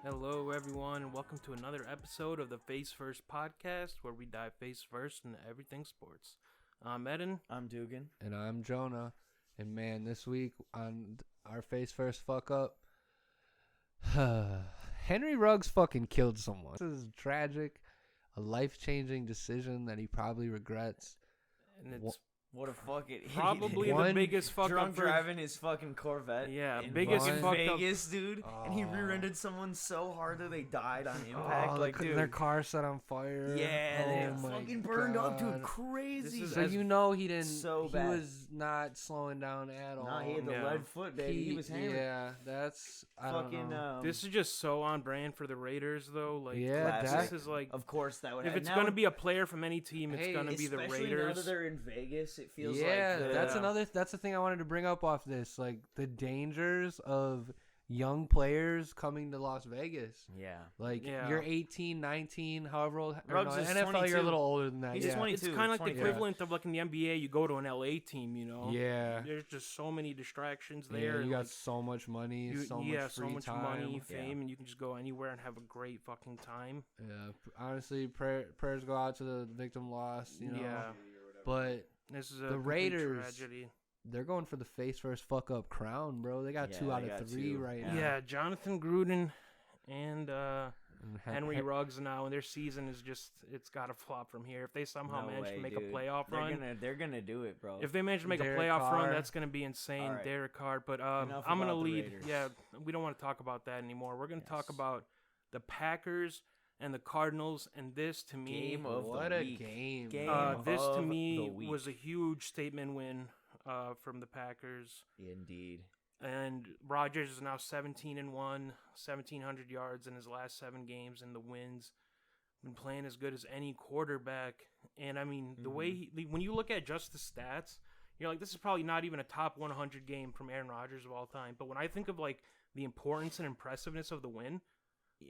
Hello, everyone, and welcome to another episode of the Face First podcast, where we dive face first into everything sports. I'm Eden. I'm Dugan. And I'm Jonah. And man, this week on our Face First fuck up, Henry Ruggs fucking killed someone. This is tragic, a life-changing decision that he probably regrets. And it's What a fucking probably One the biggest fuck drunk up for driving his fucking Corvette. Yeah, in biggest fucking fuck up. Vegas, dude. And he rear-ended someone so hard that they died on impact. Like, dude, their car set on fire. yeah, they Oh my fucking burned up, dude. God. Crazy. This is So you know he didn't. so he bad. was not slowing down at all. Nah, he had the Yeah. lead foot, baby. He was hammered. Yeah, that's I don't Fucking. know. This is just so on brand for the Raiders, though. Like, Yeah, this that- is like, Of course, that would. if it's now- going to be a player from any team, it's Hey, going to be the especially now Raiders. that they're in Vegas, it feels yeah, like that's Yeah. another. That's the thing I wanted to bring up off this, like the dangers of young players coming to Las Vegas. Yeah. Like Yeah. you're 18, 19, however old. Or Ruggs no, is NFL, you're 22. a little older than that. He's yeah. 22. It's kind of like the 24. equivalent of like in the NBA, you go to an LA team, you know? Yeah. There's just so many distractions Yeah, there. you and, got like, so much money, you- so yeah, much free so much time. money, Yeah. fame, and you can just go anywhere and have a great fucking time. Yeah, honestly, prayers go out to the victim loss. You know, Yeah, but this is a The complete Raiders- tragedy. they're going for the face first fuck up crown, bro. They got Yeah, 2 out they of got 3 two. right Yeah. now. Yeah, Jonathan Gruden and And Henry Ruggs now, and their season is just—it's got to flop from here. If they somehow No manage way, to make dude. a playoff run, They're gonna do it, bro. if they manage to make Derek a playoff run, Carr. that's gonna be insane. All right. Derek Carr, but Enough I'm gonna about the lead. Raiders. Yeah, we don't want to talk about that anymore. We're gonna talk Yes. about the Packers and the Cardinals, and this to me, Game of what the a week. game! Game bro. this to of me the week. was a huge statement win from the Packers. Indeed. And Rodgers is now 17-1, 1,700 yards in his last 7 games, and the wins. Been playing as good as any quarterback. And I mean, the way when you look at just the stats, you're like, this is probably not even a top 100 game from Aaron Rodgers of all time. But when I think of like the importance and impressiveness of the win,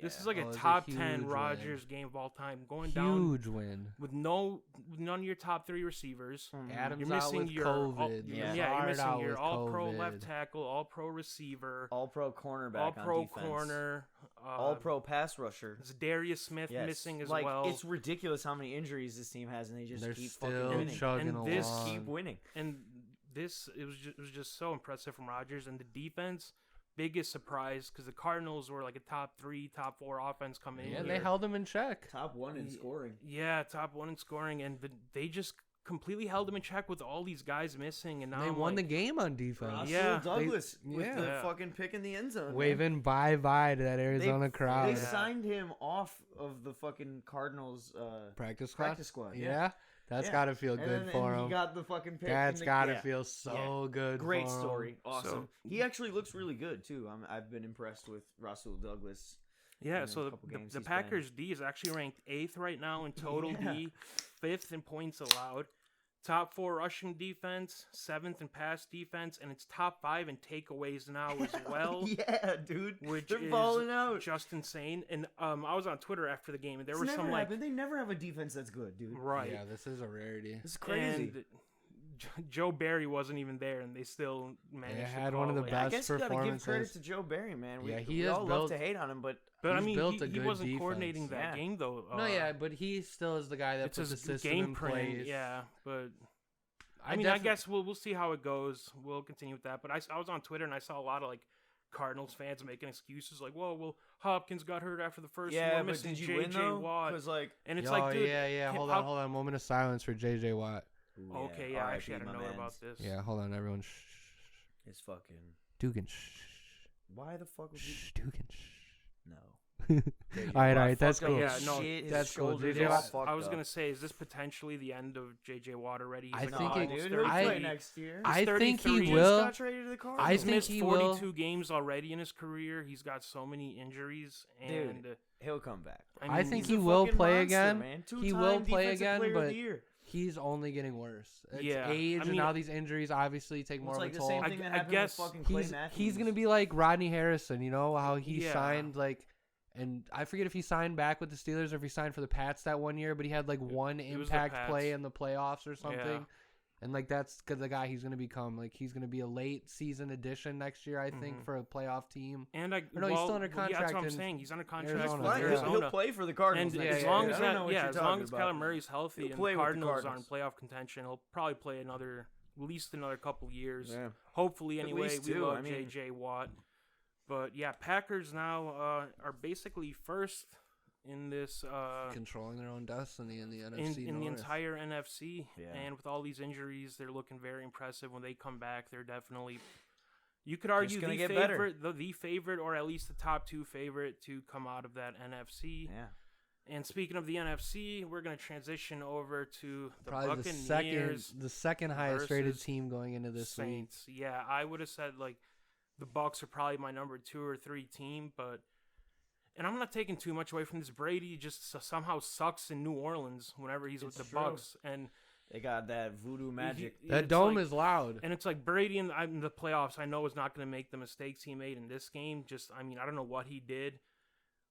this is like Oh, a it's a top huge 10 win. Rodgers game of all time. Going down Huge win. with none of your top 3 receivers. Adam's You're out missing with your COVID. Yeah. you're Lazard missing out your with all-pro COVID. left tackle, all-pro receiver, All-pro cornerback all-pro on defense. corner, All-pro pass rusher. Darius Smith Yes. missing as like, well. It's ridiculous how many injuries this team has, and they just They're keep still fucking winning. chugging And along. this Keep winning. And this it was just so impressive from Rodgers, and the defense. Biggest surprise because the Cardinals were like a top 3, top 4 offense coming in. Yeah, here. they held him in check. Top 1 in scoring. Yeah, top 1 in scoring, and they just completely held them in check with all these guys missing, and now They I'm won the like, game on defense. Yeah, Douglas they- with yeah. the Yeah. fucking pick in the end zone. man. Waving bye-bye to that Arizona crowd. They Yeah. signed him off of the fucking Cardinals Practice squad? practice squad. Yeah, that's Yeah. got to feel And good then- for and him. He got the fucking pick. That's in the- got to yeah. feel so good Great for him. story. Awesome. So- He actually looks really good, too. I've been impressed with Rasul Douglas. Yeah, in so a couple games the he's Packers D is actually ranked 8th right now in total Yeah. D, 5th in points allowed, top 4 rushing defense, 7th in pass defense, and it's top 5 in takeaways now as well. Yeah, dude. Which They're is balling out. just insane. And I was on Twitter after the game, and there It's were never some like happened. They never have a defense that's good, dude. right. Yeah, this is a rarity. It's crazy. And Joe Barry wasn't even there, and they still managed. They to had one of call the it. I best guess you gotta give credit performances. to Joe Barry, man. Yeah, We he all has love built- to hate on him, but But I He's mean, built a he good wasn't defense. coordinating that Yeah. game though. No, yeah, but he still is the guy that it's put the his system game in print. place. Yeah, but I I defi- guess we'll see how it goes. We'll continue with that. But I was on Twitter and I saw a lot of like Cardinals fans making excuses like, "Whoa, well, Hopkins got hurt after the first one. yeah, We're but missing did you J.J. win though? Watt." Because like, And it's Oh, like, dude, yeah. can- Hold how- on. Moment of silence for J.J. Watt. Okay, yeah, I actually had a note about this. Yeah, hold on, everyone. Shh. It's fucking. Dugan. Shh. Why the fuck would you? Shh. Dugan. Shh. No. All right, that's Fucked up cool. Yeah, no, shit, his that's cool. shoulders JJ all Watt- fucked I was up. gonna say, is this potentially the end of J.J. Watt already? He's I like, think no, it- almost dude, 30. he'll play I- next year. I think he 33. He will. just got traded to the Cardinals. I He's think missed he 42 will. games already in his career. He's got so many injuries, and Dude, he'll come back. I mean, think He's he a will fucking play monster, again. Man. He will Two-time play defensive again, player of but the year. he's only getting worse. It's Yeah, age I and mean- now these injuries obviously take It's more like of a the toll. same I- thing that I happened guess with fucking Clay He's Matthews. gonna be like Rodney Harrison, you know how he Yeah. signed like, and I forget if he signed back with the Steelers or if he signed for the Pats that one year, but he had like one It was the impact play Pats. in the playoffs or something. And like that's the guy he's gonna become. Like he's gonna be a late season addition next year, I think, for a playoff team. And he's still under contract. Yeah, that's what I'm saying. He's under contract Arizona. with Arizona. He'll play for the Cardinals. And next as year. long as as long as Kyler Murray's healthy and the play with the Cardinals are in Cardinals. playoff contention, he'll probably play at least another couple years. Yeah. Hopefully, anyway. least We two, love I mean. J.J. Watt. But yeah, Packers now are basically first in this Controlling their own destiny in the NFC in the North. entire NFC. Yeah. And with all these injuries, they're looking very impressive. When they come back, they're definitely, you could argue, gonna the get favorite, the favorite, or at least the top two favorite to come out of that NFC. Yeah. And speaking of the NFC, we're going to transition over to the Probably Buccaneers. the second highest rated versus team going into this week. Saints. Yeah, I would have said like the Bucs are probably my number 2 or 3 team, and I'm not taking too much away from this. Brady just somehow sucks in New Orleans whenever he's with the true. Bucs, and They got that voodoo magic. That dome is loud. and it's like Brady in the playoffs. I know is not going to make the mistakes he made in this game. I don't know what he did.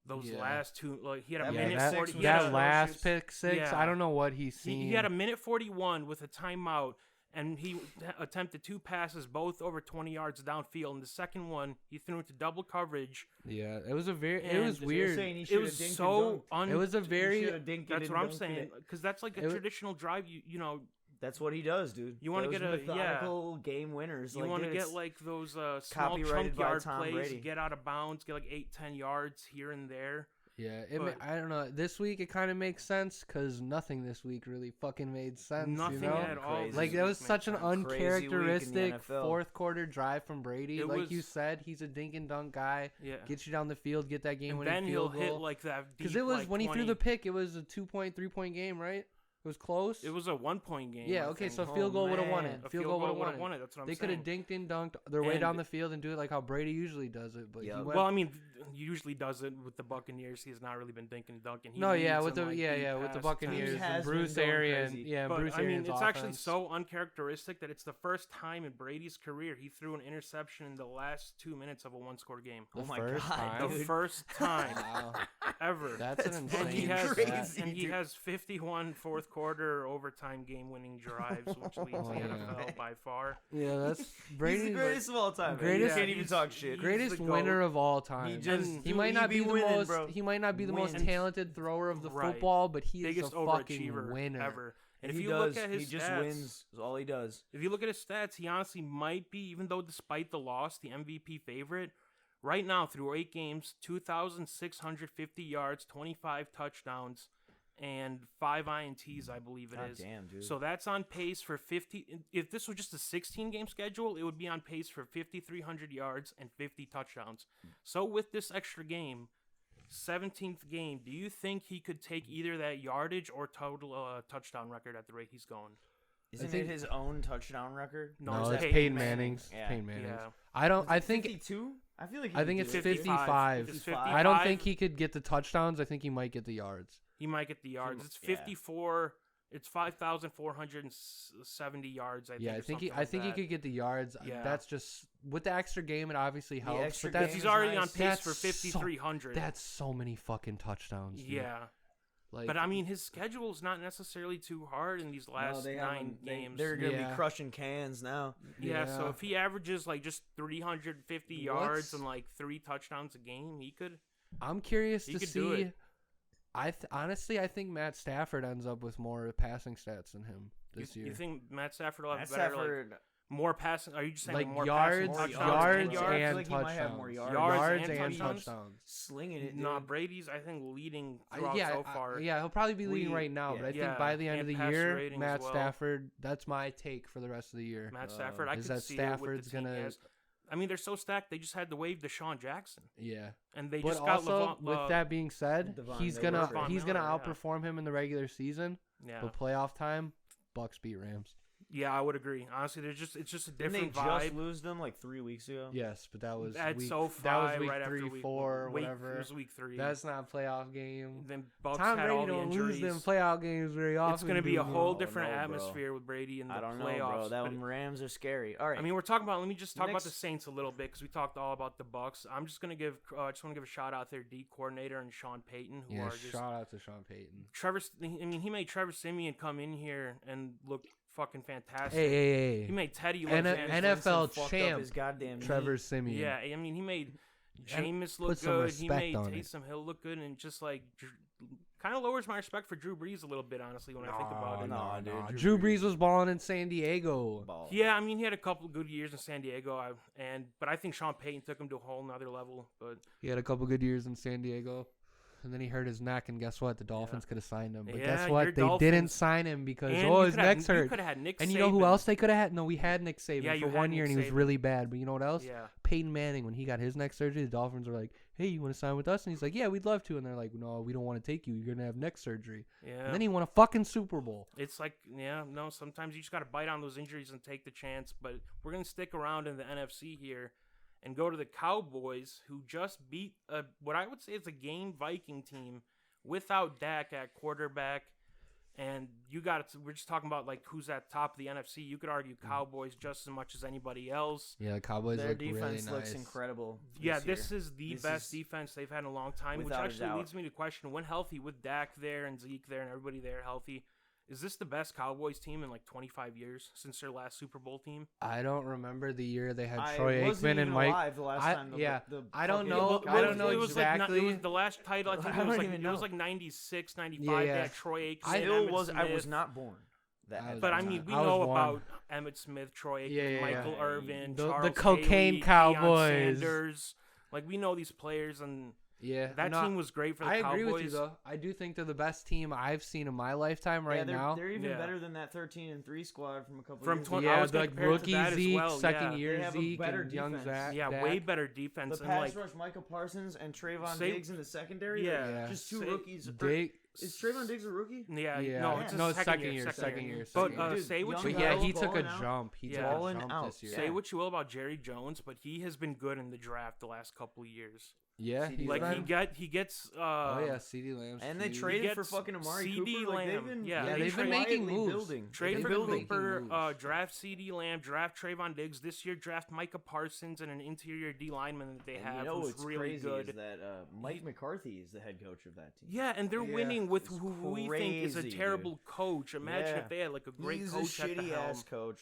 Those last two, like he had a minute 40. That last pick six, Yeah. I don't know what he's seen. He had a minute 41 with a timeout, and he attempted 2 passes, both over 20 yards downfield. And the second one, he threw into double coverage. Yeah, it was it And was they're weird. It was so It was a very. That's what I'm saying, because that's like a traditional drive. You know. That's what he does, dude. You want to get methodical game winners. You want to get like those small chunk yard plays, Brady. get out of bounds, get like 8-10 yards here and there. Yeah, I don't know. This week it kind of makes sense because nothing this week really fucking made sense. Nothing you know? at all. Crazy. Like that was such an uncharacteristic NFL. fourth quarter drive from Brady. It Like was- you said, he's a dink and dunk guy. Yeah. Get you down the field, get that game And winning then field he'll hit goal. like that. Because it was when he threw the pick, it was a 2-point, 3-point game, right? It was close. It was a 1-point game. Yeah, I okay, think. so field goal would have won it. A Field goal would have would've won it. That's what I'm They saying. could have dinked and dunked their way And- down the field and do it like how Brady usually does it. But he went, Well, I mean, he usually does it with the Buccaneers. He has not really been dinking and dunking. He with leads the in, like, deep with the pass Buccaneers attempts. and has Bruce been going Arians. crazy. Yeah, But Bruce I mean, Arians' it's offense. actually so uncharacteristic that it's the first time in Brady's career he threw an interception in the last 2 minutes of a one-score game. Oh my first god, time? The dude. first time Wow. ever. That's an That's insane and he fucking has crazy, and he dude. has 51 fourth quarter overtime game-winning drives, which leads Oh, the yeah. NFL by far. Yeah, that's He's Brady's the greatest of all time. greatest- Man. You can't Yeah, even talk shit. greatest the winner GOAT. of all time. He might not be the winning, most. bro. He might not be the most Wins. talented thrower of the Right. football, but he is Biggest a fucking overachiever winner. ever. And if he you does, look at his he just stats, wins. That's all he does. if you look at his stats, he honestly might be, even though despite the loss, the MVP favorite. Right now, through 8 games, 2,650 yards, 25 touchdowns, and 5 INTs, I believe it God is. damn, dude. So that's on pace for 50. If this was just a 16-game schedule, it would be on pace for 5,300 yards and 50 touchdowns. So with this extra game, 17th game, do you think he could take either that yardage or total touchdown record at the rate he's going? Isn't it his own touchdown record? No, it's it's Peyton Peyton Manning. Manning's. Yeah. Peyton Manning's. Yeah. I think 52? I feel like I think it's 55. 55. It's 55. I don't think he could get the touchdowns. I think he might get the yards. He might get the yards. It's Yeah. 54. It's 5,470 yards. I think. Yeah, or I think he something like that. could get the yards. Yeah. That's just with the extra game. It obviously helps. extra but that's game He's is already nice. on pace That's for 5,300. that's so many fucking touchdowns. Dude. yeah. Like, But I mean, his schedule is not necessarily too hard in these last 9 games. They're gonna Yeah. be crushing cans now. Yeah, so Yeah. if he averages like just 350 yards and like 3 touchdowns a game, he could. I'm curious He to could do see. it. Honestly, I think Matt Stafford ends up with more passing stats than him this year. You think Matt Stafford will have Matt better, Stafford, like, more passing? Are you just saying like more yards, passing yards, touchdowns I feel and like he might have touchdowns. more yards. Yards and and touchdowns? touchdowns. slinging it. Nah, dude. Brady's I think leading throughout so far. Yeah, he'll probably be leading We- right now, but I yeah. think by the end of And the passer year, rating as Matt well. Stafford. That's my take for the rest of the year. Matt Stafford, I is could that see Stafford's it with the team he gonna- has. I mean, they're so stacked. They just had to waive Deshaun Jackson, Yeah, and they but just got also with that being said, Devon he's Miller. gonna Devon he's gonna Miller, yeah. outperform him in the regular season. Yeah, But playoff time, Bucks beat Rams. yeah, I would agree. Honestly, it's just a Didn't different they vibe. just lose them like 3 weeks ago? Yes, but that was At week, SoFi that was week right 3, after week 4, week, whatever. It was week 3. That's not a playoff game. Then Bucks Tom had Brady all the don't injuries. lose them playoff games very often. It's going to be a dude. whole No, different no, bro. atmosphere with Brady in the I don't know, playoffs. bro. That but- one Rams are scary. All right. I mean, we're talking about. Let me just talk about Next- the Saints a little bit because we talked all about the Bucks. I'm just gonna give. Just want to give a shout out their D coordinator and Sean Payton, who Yeah, are just shout out to Sean Payton. Trevor. I mean, he made Trevor Siemian come in here and look fucking fantastic. Hey. He made Teddy look NFL fucked up champ his goddamn Trevor knee. Siemian. Yeah, I mean, he made Jameis put look some good. He respect made on it. Taysom Hill look good, and just like kind of lowers my respect for Drew Brees a little bit, honestly, when I think about it. No, dude. Drew Brees was balling in San Diego. Yeah, I mean, he had a couple good years in San Diego, but I think Sean Payton took him to a whole nother level. But He had a couple good years in San Diego. And then he hurt his neck, and guess what? The Dolphins could have signed him. But guess what? They didn't sign him because, his neck's hurt. You could have had Nick Saban. And you know who else they could have had? No, we had Nick Saban for 1 year, and he was Saban. really bad. But you know what else? Yeah. Peyton Manning, when he got his neck surgery, the Dolphins were like, hey, you want to sign with us? And he's like, yeah, we'd love to. And they're like, no, we don't want to take you. You're going to have neck surgery. Yeah. And then he won a fucking Super Bowl. It's like, sometimes you just got to bite on those injuries and take the chance. But we're going to stick around in the NFC here and go to the Cowboys, who just beat what I would say is a game Viking team without Dak at quarterback. And we're just talking about like who's at top of the NFC. You could argue Cowboys just as much as anybody else. Yeah, the Cowboys Their look defense really nice. looks incredible. This is the best defense they've had in a long time, which actually leads me to question, when healthy, with Dak there and Zeke there and everybody there healthy, is this the best Cowboys team in like 25 years since their last Super Bowl team? I don't remember the year they had Troy Aikman and Mike. The last time I don't know. I don't know exactly. It was the last title. I think it was like 96, 95. They had Troy Aikman. I was not born. But I mean, we know about Emmitt Smith, Troy Aikman, Michael Irvin, Charles the cocaine Haley, Cowboys. Deion Sanders. Like, we know these players, and that team was great for the Cowboys. I agree with you, though. I do think they're the best team I've seen in my lifetime now. They're even better than that 13-3 squad from a couple from years ago. ago. I was like rookie Zeke, well. second year Zeke, better and young defense. Zach. Yeah, Dak. way better defense. The pass rush, Micah Parsons and Trayvon Diggs in the secondary. Yeah. Just two rookies. Is Trayvon Diggs a rookie? Yeah. No, it's second year. But say what you will. He took a jump. He took a jump this year. Say what you will about Jerry Jones, but he has been good in the draft the last couple of years. Yeah, he gets. CeeDee Lamb. And they traded for fucking Amari Cooper. Lamb. They've been making moves. Trade for Cooper, draft CeeDee Lamb, draft Trayvon Diggs. This year, draft Micah Parsons and an interior D lineman that they have who's really good. Is that Mike McCarthy is the head coach of that team. Yeah, and they're winning with who we think is a terrible coach. Imagine if they had like a great coach at the helm. Ass coach.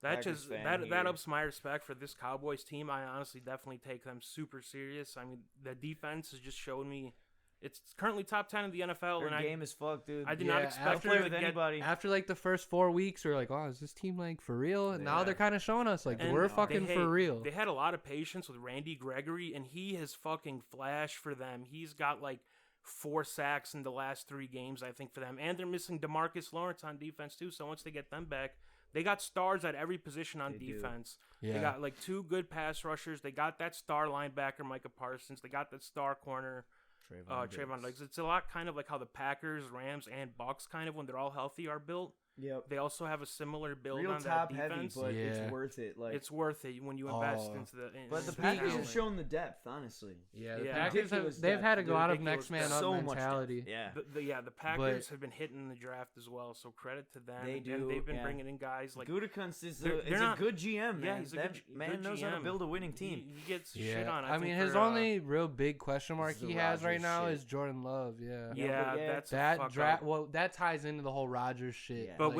That ups my respect for this Cowboys team. I honestly definitely take them super serious. I mean, the defense has just shown me it's currently top 10 in the NFL. Their game is fucked, dude. I did not expect to play with anybody. After like the first 4 weeks, we're like, oh, is this team like for real? And now they're kind of showing us like we're fucking for real. They had a lot of patience with Randy Gregory, and he has fucking flashed for them. He's got like 4 sacks in the last 3 games, I think, for them. And they're missing DeMarcus Lawrence on defense too. So once they get them back, they got stars at every position on defense. They got like 2 good pass rushers. They got that star linebacker, Micah Parsons. They got that star corner, Trayvon Diggs. It's a lot kind of like how the Packers, Rams, and Bucs kind of, when they're all healthy, are built. Yep. They also have a similar build Real on top that defense. Heavy, but it's worth it. Like, it's worth it when you invest into the. But the Packers have shown the depth, honestly. Yeah, the Packers they've had a lot of next man up mentality. The Packers have been hitting the draft as well, so credit to them. They do. And they've been bringing in guys like Gutekunst is a good GM. Man. Yeah, he's that man knows how to build a winning team. He gets shit on. I mean, his only real big question mark he has right now is Jordan Love. That's that draft. Well, that ties into the whole Rodgers shit. But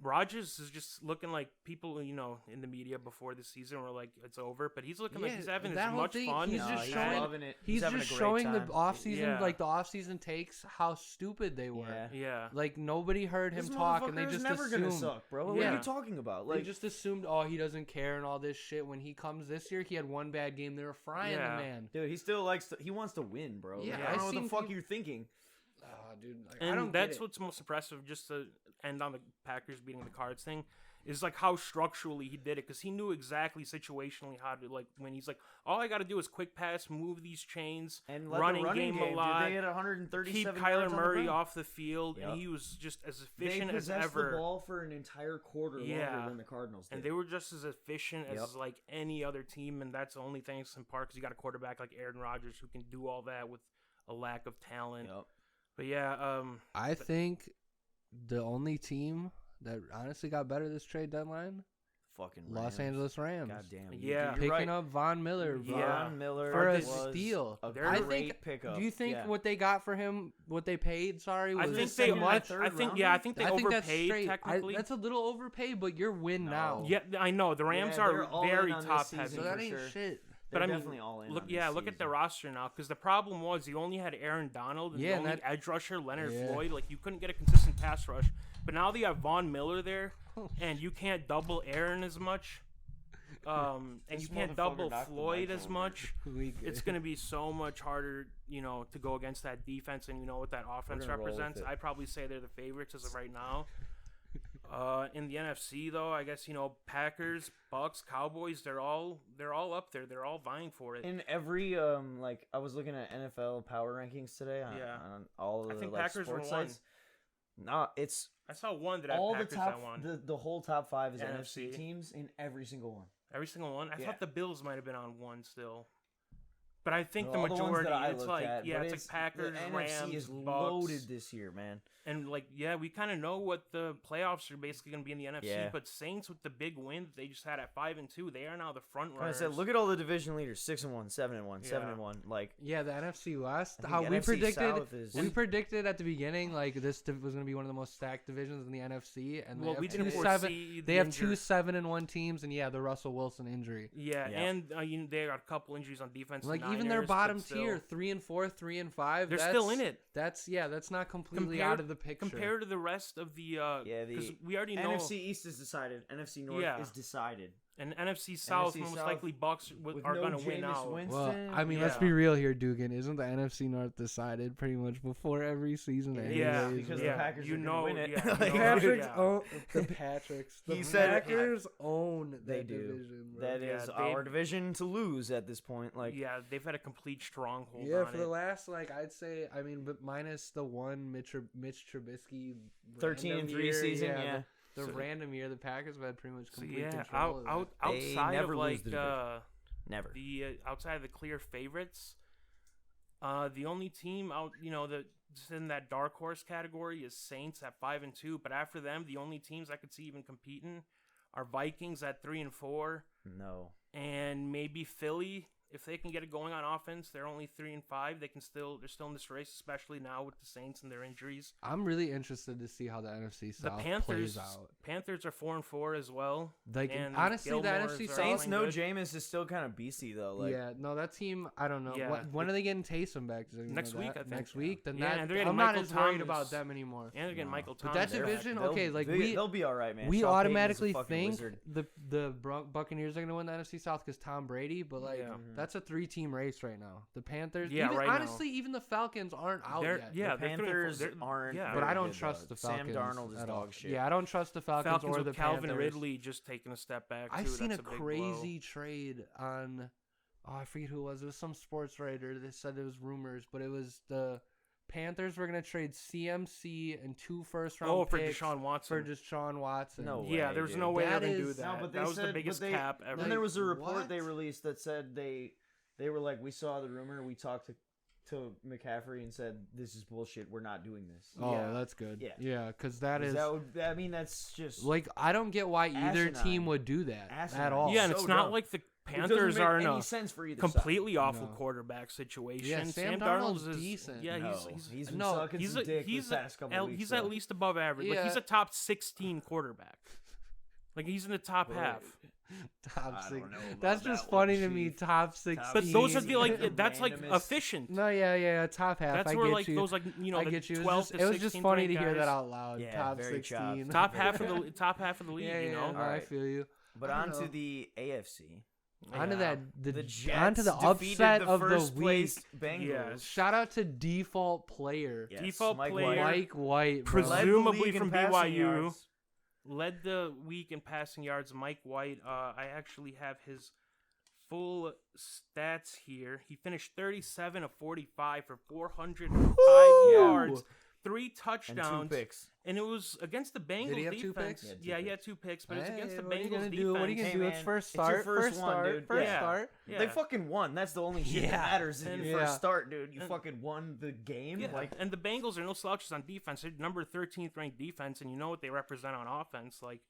Rodgers is just looking like people, in the media before the season were like, it's over. But he's looking like he's having as much fun. He's just showing, loving it. He's just showing the offseason, like the offseason takes, how stupid they were. Yeah. Like, nobody heard him talk, and they just never assumed. Gonna suck, bro. What are you talking about? Like, they just assumed, he doesn't care and all this shit. When he comes this year, he had 1 bad game. They were frying the man. Dude, he still he wants to win, bro. Yeah, I don't know what the fuck you're thinking. Dude, and that's what's most impressive, just to end on the Packers beating the Cards thing, is like how structurally he did it, because he knew exactly situationally how to, like, when he's like, all I got to do is quick pass, move these chains, and running game a lot, they had 137 keep Kyler Murray off the field, and he was just as efficient as ever. They possessed the ball for an entire quarter longer than the Cardinals did. And they were just as efficient as like any other team, and that's only thanks in part because you got a quarterback like Aaron Rodgers who can do all that with a lack of talent. But I think the only team that honestly got better this trade deadline, fucking Los Rams. Angeles Rams. God damn. Yeah. You're Picking right. up Von Miller. Von Miller for a was steal. A I great think. pickup. Do you think Yeah. what they got for him, what they paid? Sorry, was I think second they or much. third I think rounder? I think they I think that's overpaid straight. technically. That's a little overpaid, but you're win No. now. Yeah, I know the Rams Yeah, they're are all in very on this top season heavy. So that for ain't sure. shit. They're But I mean, definitely all in. look, on yeah, this look at the season. roster now. Because the problem was you only had Aaron Donald and Yeah, the and only that- edge rusher Leonard Yeah. Floyd. Like you couldn't get a consistent pass rush. But now that you have Von Miller there, and you can't double Aaron as much, and This you can't motherfucker double knocked the Floyd mic as over. much. We It's good. going to be so much harder, to go against that defense, and you know what that offense gonna roll with represents. it. I'd probably say they're the favorites as of right now. In the NFC though, I guess Packers, Bucks, Cowboys, they're all up there. They're all vying for it. In every I was looking at NFL power rankings today on, Yeah. on all of I the think like Packers sports were one. sites. Nah, it's I saw one that had all the Packers top that won. the whole top 5 is NFC. NFC teams in every single one. Every single one. I Yeah. thought the Bills might have been on one still. But I think All the ones majority, that I it's looked like, at, yeah, but it's like Packers, the Rams, NFC is Bucks. loaded this year, man. And like, yeah, we kind of know what the playoffs are basically going to be in the NFC. Yeah. But Saints with the big win that they just had at 5-2, they are now the front Like I runners. said, look at all the division leaders: 6-1, 7-1, Yeah. 7-1. Like Yeah, the NFC West. I How think we NFC predicted. South is- We predicted at the beginning like this was going to be one of the most stacked divisions in the NFC, and well, they we have didn't two foresee They the have injury. 2 7-1 teams, and yeah, the Russell Wilson injury. Yeah, Yeah. and they got a couple injuries on defense. Like the even their Niners, bottom but still, tier, 3-4, 3-5, they're still in it. That's not completely Compared- out of the picture. Compared to the rest of the, because the we already know, NFC East is decided. NFC North Yeah. is decided. and NFC South NFC most South likely Bucks with are no going to win Jameis out. Winston. Well, I mean, let's Yeah. be real here, Dugan. Isn't the NFC North decided pretty much before every season? It Yeah, anyways, because bro? the Packers are gonna win it. yeah, Like, you know, Patrick's yeah. own the Patricks. The He said- Packers own that They do. division, bro. That Yeah, is they- our division to lose at this point. Like Yeah, they've had a complete stronghold Yeah, on for it. the last I'd say, I mean, but minus the one Mitch Trubisky 13-3 random year, season, yeah. The So- random year, the Packers have had pretty much So complete yeah, control. of that. They outside never of lose the division. never. the outside of the clear favorites, the only team out that's in that dark horse category is Saints at 5-2. But after them, the only teams I could see even competing are Vikings at 3-4, No. and maybe Philly. If they can get it going on offense, they're only 3-5. They're still in this race, especially now with the Saints and their injuries. I'm really interested to see how the NFC The South Panthers plays out. Panthers are 4-4 as well. Like and honestly, the Gilmore's NFC are South. Saints, playing no good. Jameis is still kind of beastie though. Like Yeah, no, that team. I don't know. Yeah. When are they getting Taysom back? Does anyone Next know week, that? I think. Next week. Then Yeah, that and they're getting I'm not Michael as worried Thomas. about them anymore. And they're getting No. Michael But Thomas. that division, okay, like they'll be all right, man. we Sean Payton's a automatically fucking think wizard. the Buccaneers are going to win the NFC South because Tom Brady, but Yeah. that's a 3-team race right now. The Panthers, Yeah, even, right now. honestly, even the Falcons aren't out They're- yet. yeah, the they're 3-4. Panthers They're- aren't. yeah. But very I don't good, trust though. the Falcons. Sam Darnold is at all. dog shit. Yeah, I don't trust the Falcons, or with the Calvin Panthers. Ridley just taking a step back. I've too. seen That's a big blow. crazy trade on. Oh, I forget who it was. It was some sports writer that said it was rumors, but it was the Panthers were going to trade CMC and 2 first-round for picks Deshaun Watson. for Deshaun Watson. No Yeah, way, there's dude. no way That they're gonna do is- that. No, but they that was said, the biggest but they, cap ever. Then there was a report they what? released that said they were like, we saw the rumor, we talked to McCaffrey and said, this is bullshit. We're not doing this. Oh, Yeah. that's good. Yeah. Yeah, because that is I mean, that's just like I don't get why either Asinine. team would do that Asinine. at all. yeah, and so it's not dumb. like the it doesn't Panthers make are in any a sense for either completely awful No. quarterback situation. Yeah, Sam Darnold's Darnold's decent. Yeah, side. he's been no, sucking he's some dick he's the past couple weeks. he's though. at least above average. Like Yeah. he's a top 16 quarterback. Like he's in the top Wait. half. Top I 6. don't know about That's that just one, funny to me. Chief. Top 16. But those are the Jeez. that's like Randomest. efficient. No, yeah, top half. That's I where get like you. those like I the get you. 12 to It was just 16 funny to ranked hear that guys. out loud. Yeah, top very 16. chopped. Top half of the league. Yeah, you know. yeah, no, I Alright. feel you. But I don't on to know. the AFC. Onto Yeah. that, The Jets onto the defeated upset the of first the week. place Bengals. Yeah. Shout out to default player, Yes, Default Mike player. White. Mike White. Bro. Led the Presumably league in from passing BYU. yards. Led the week in passing yards. Mike White. I actually have his full stats here. He finished 37 of 45 for 405 yards, 3 And touchdowns, 2 picks. and it was against the Bengals Did he have 2 defense. picks? He had 2 He had 2 picks, but it's Hey, against the what are you Bengals gonna defense. do? What are you gonna Hey, do? man, It's first it's your start. first one, start. dude. First Yeah. start. Yeah. They fucking won. That's the only shit Yeah. that matters in And- your Yeah. first start, dude. You And- fucking won the game. Yeah, Like, and the Bengals are no slouches on defense. They're number 13th ranked defense, and you know what they represent on offense. Like,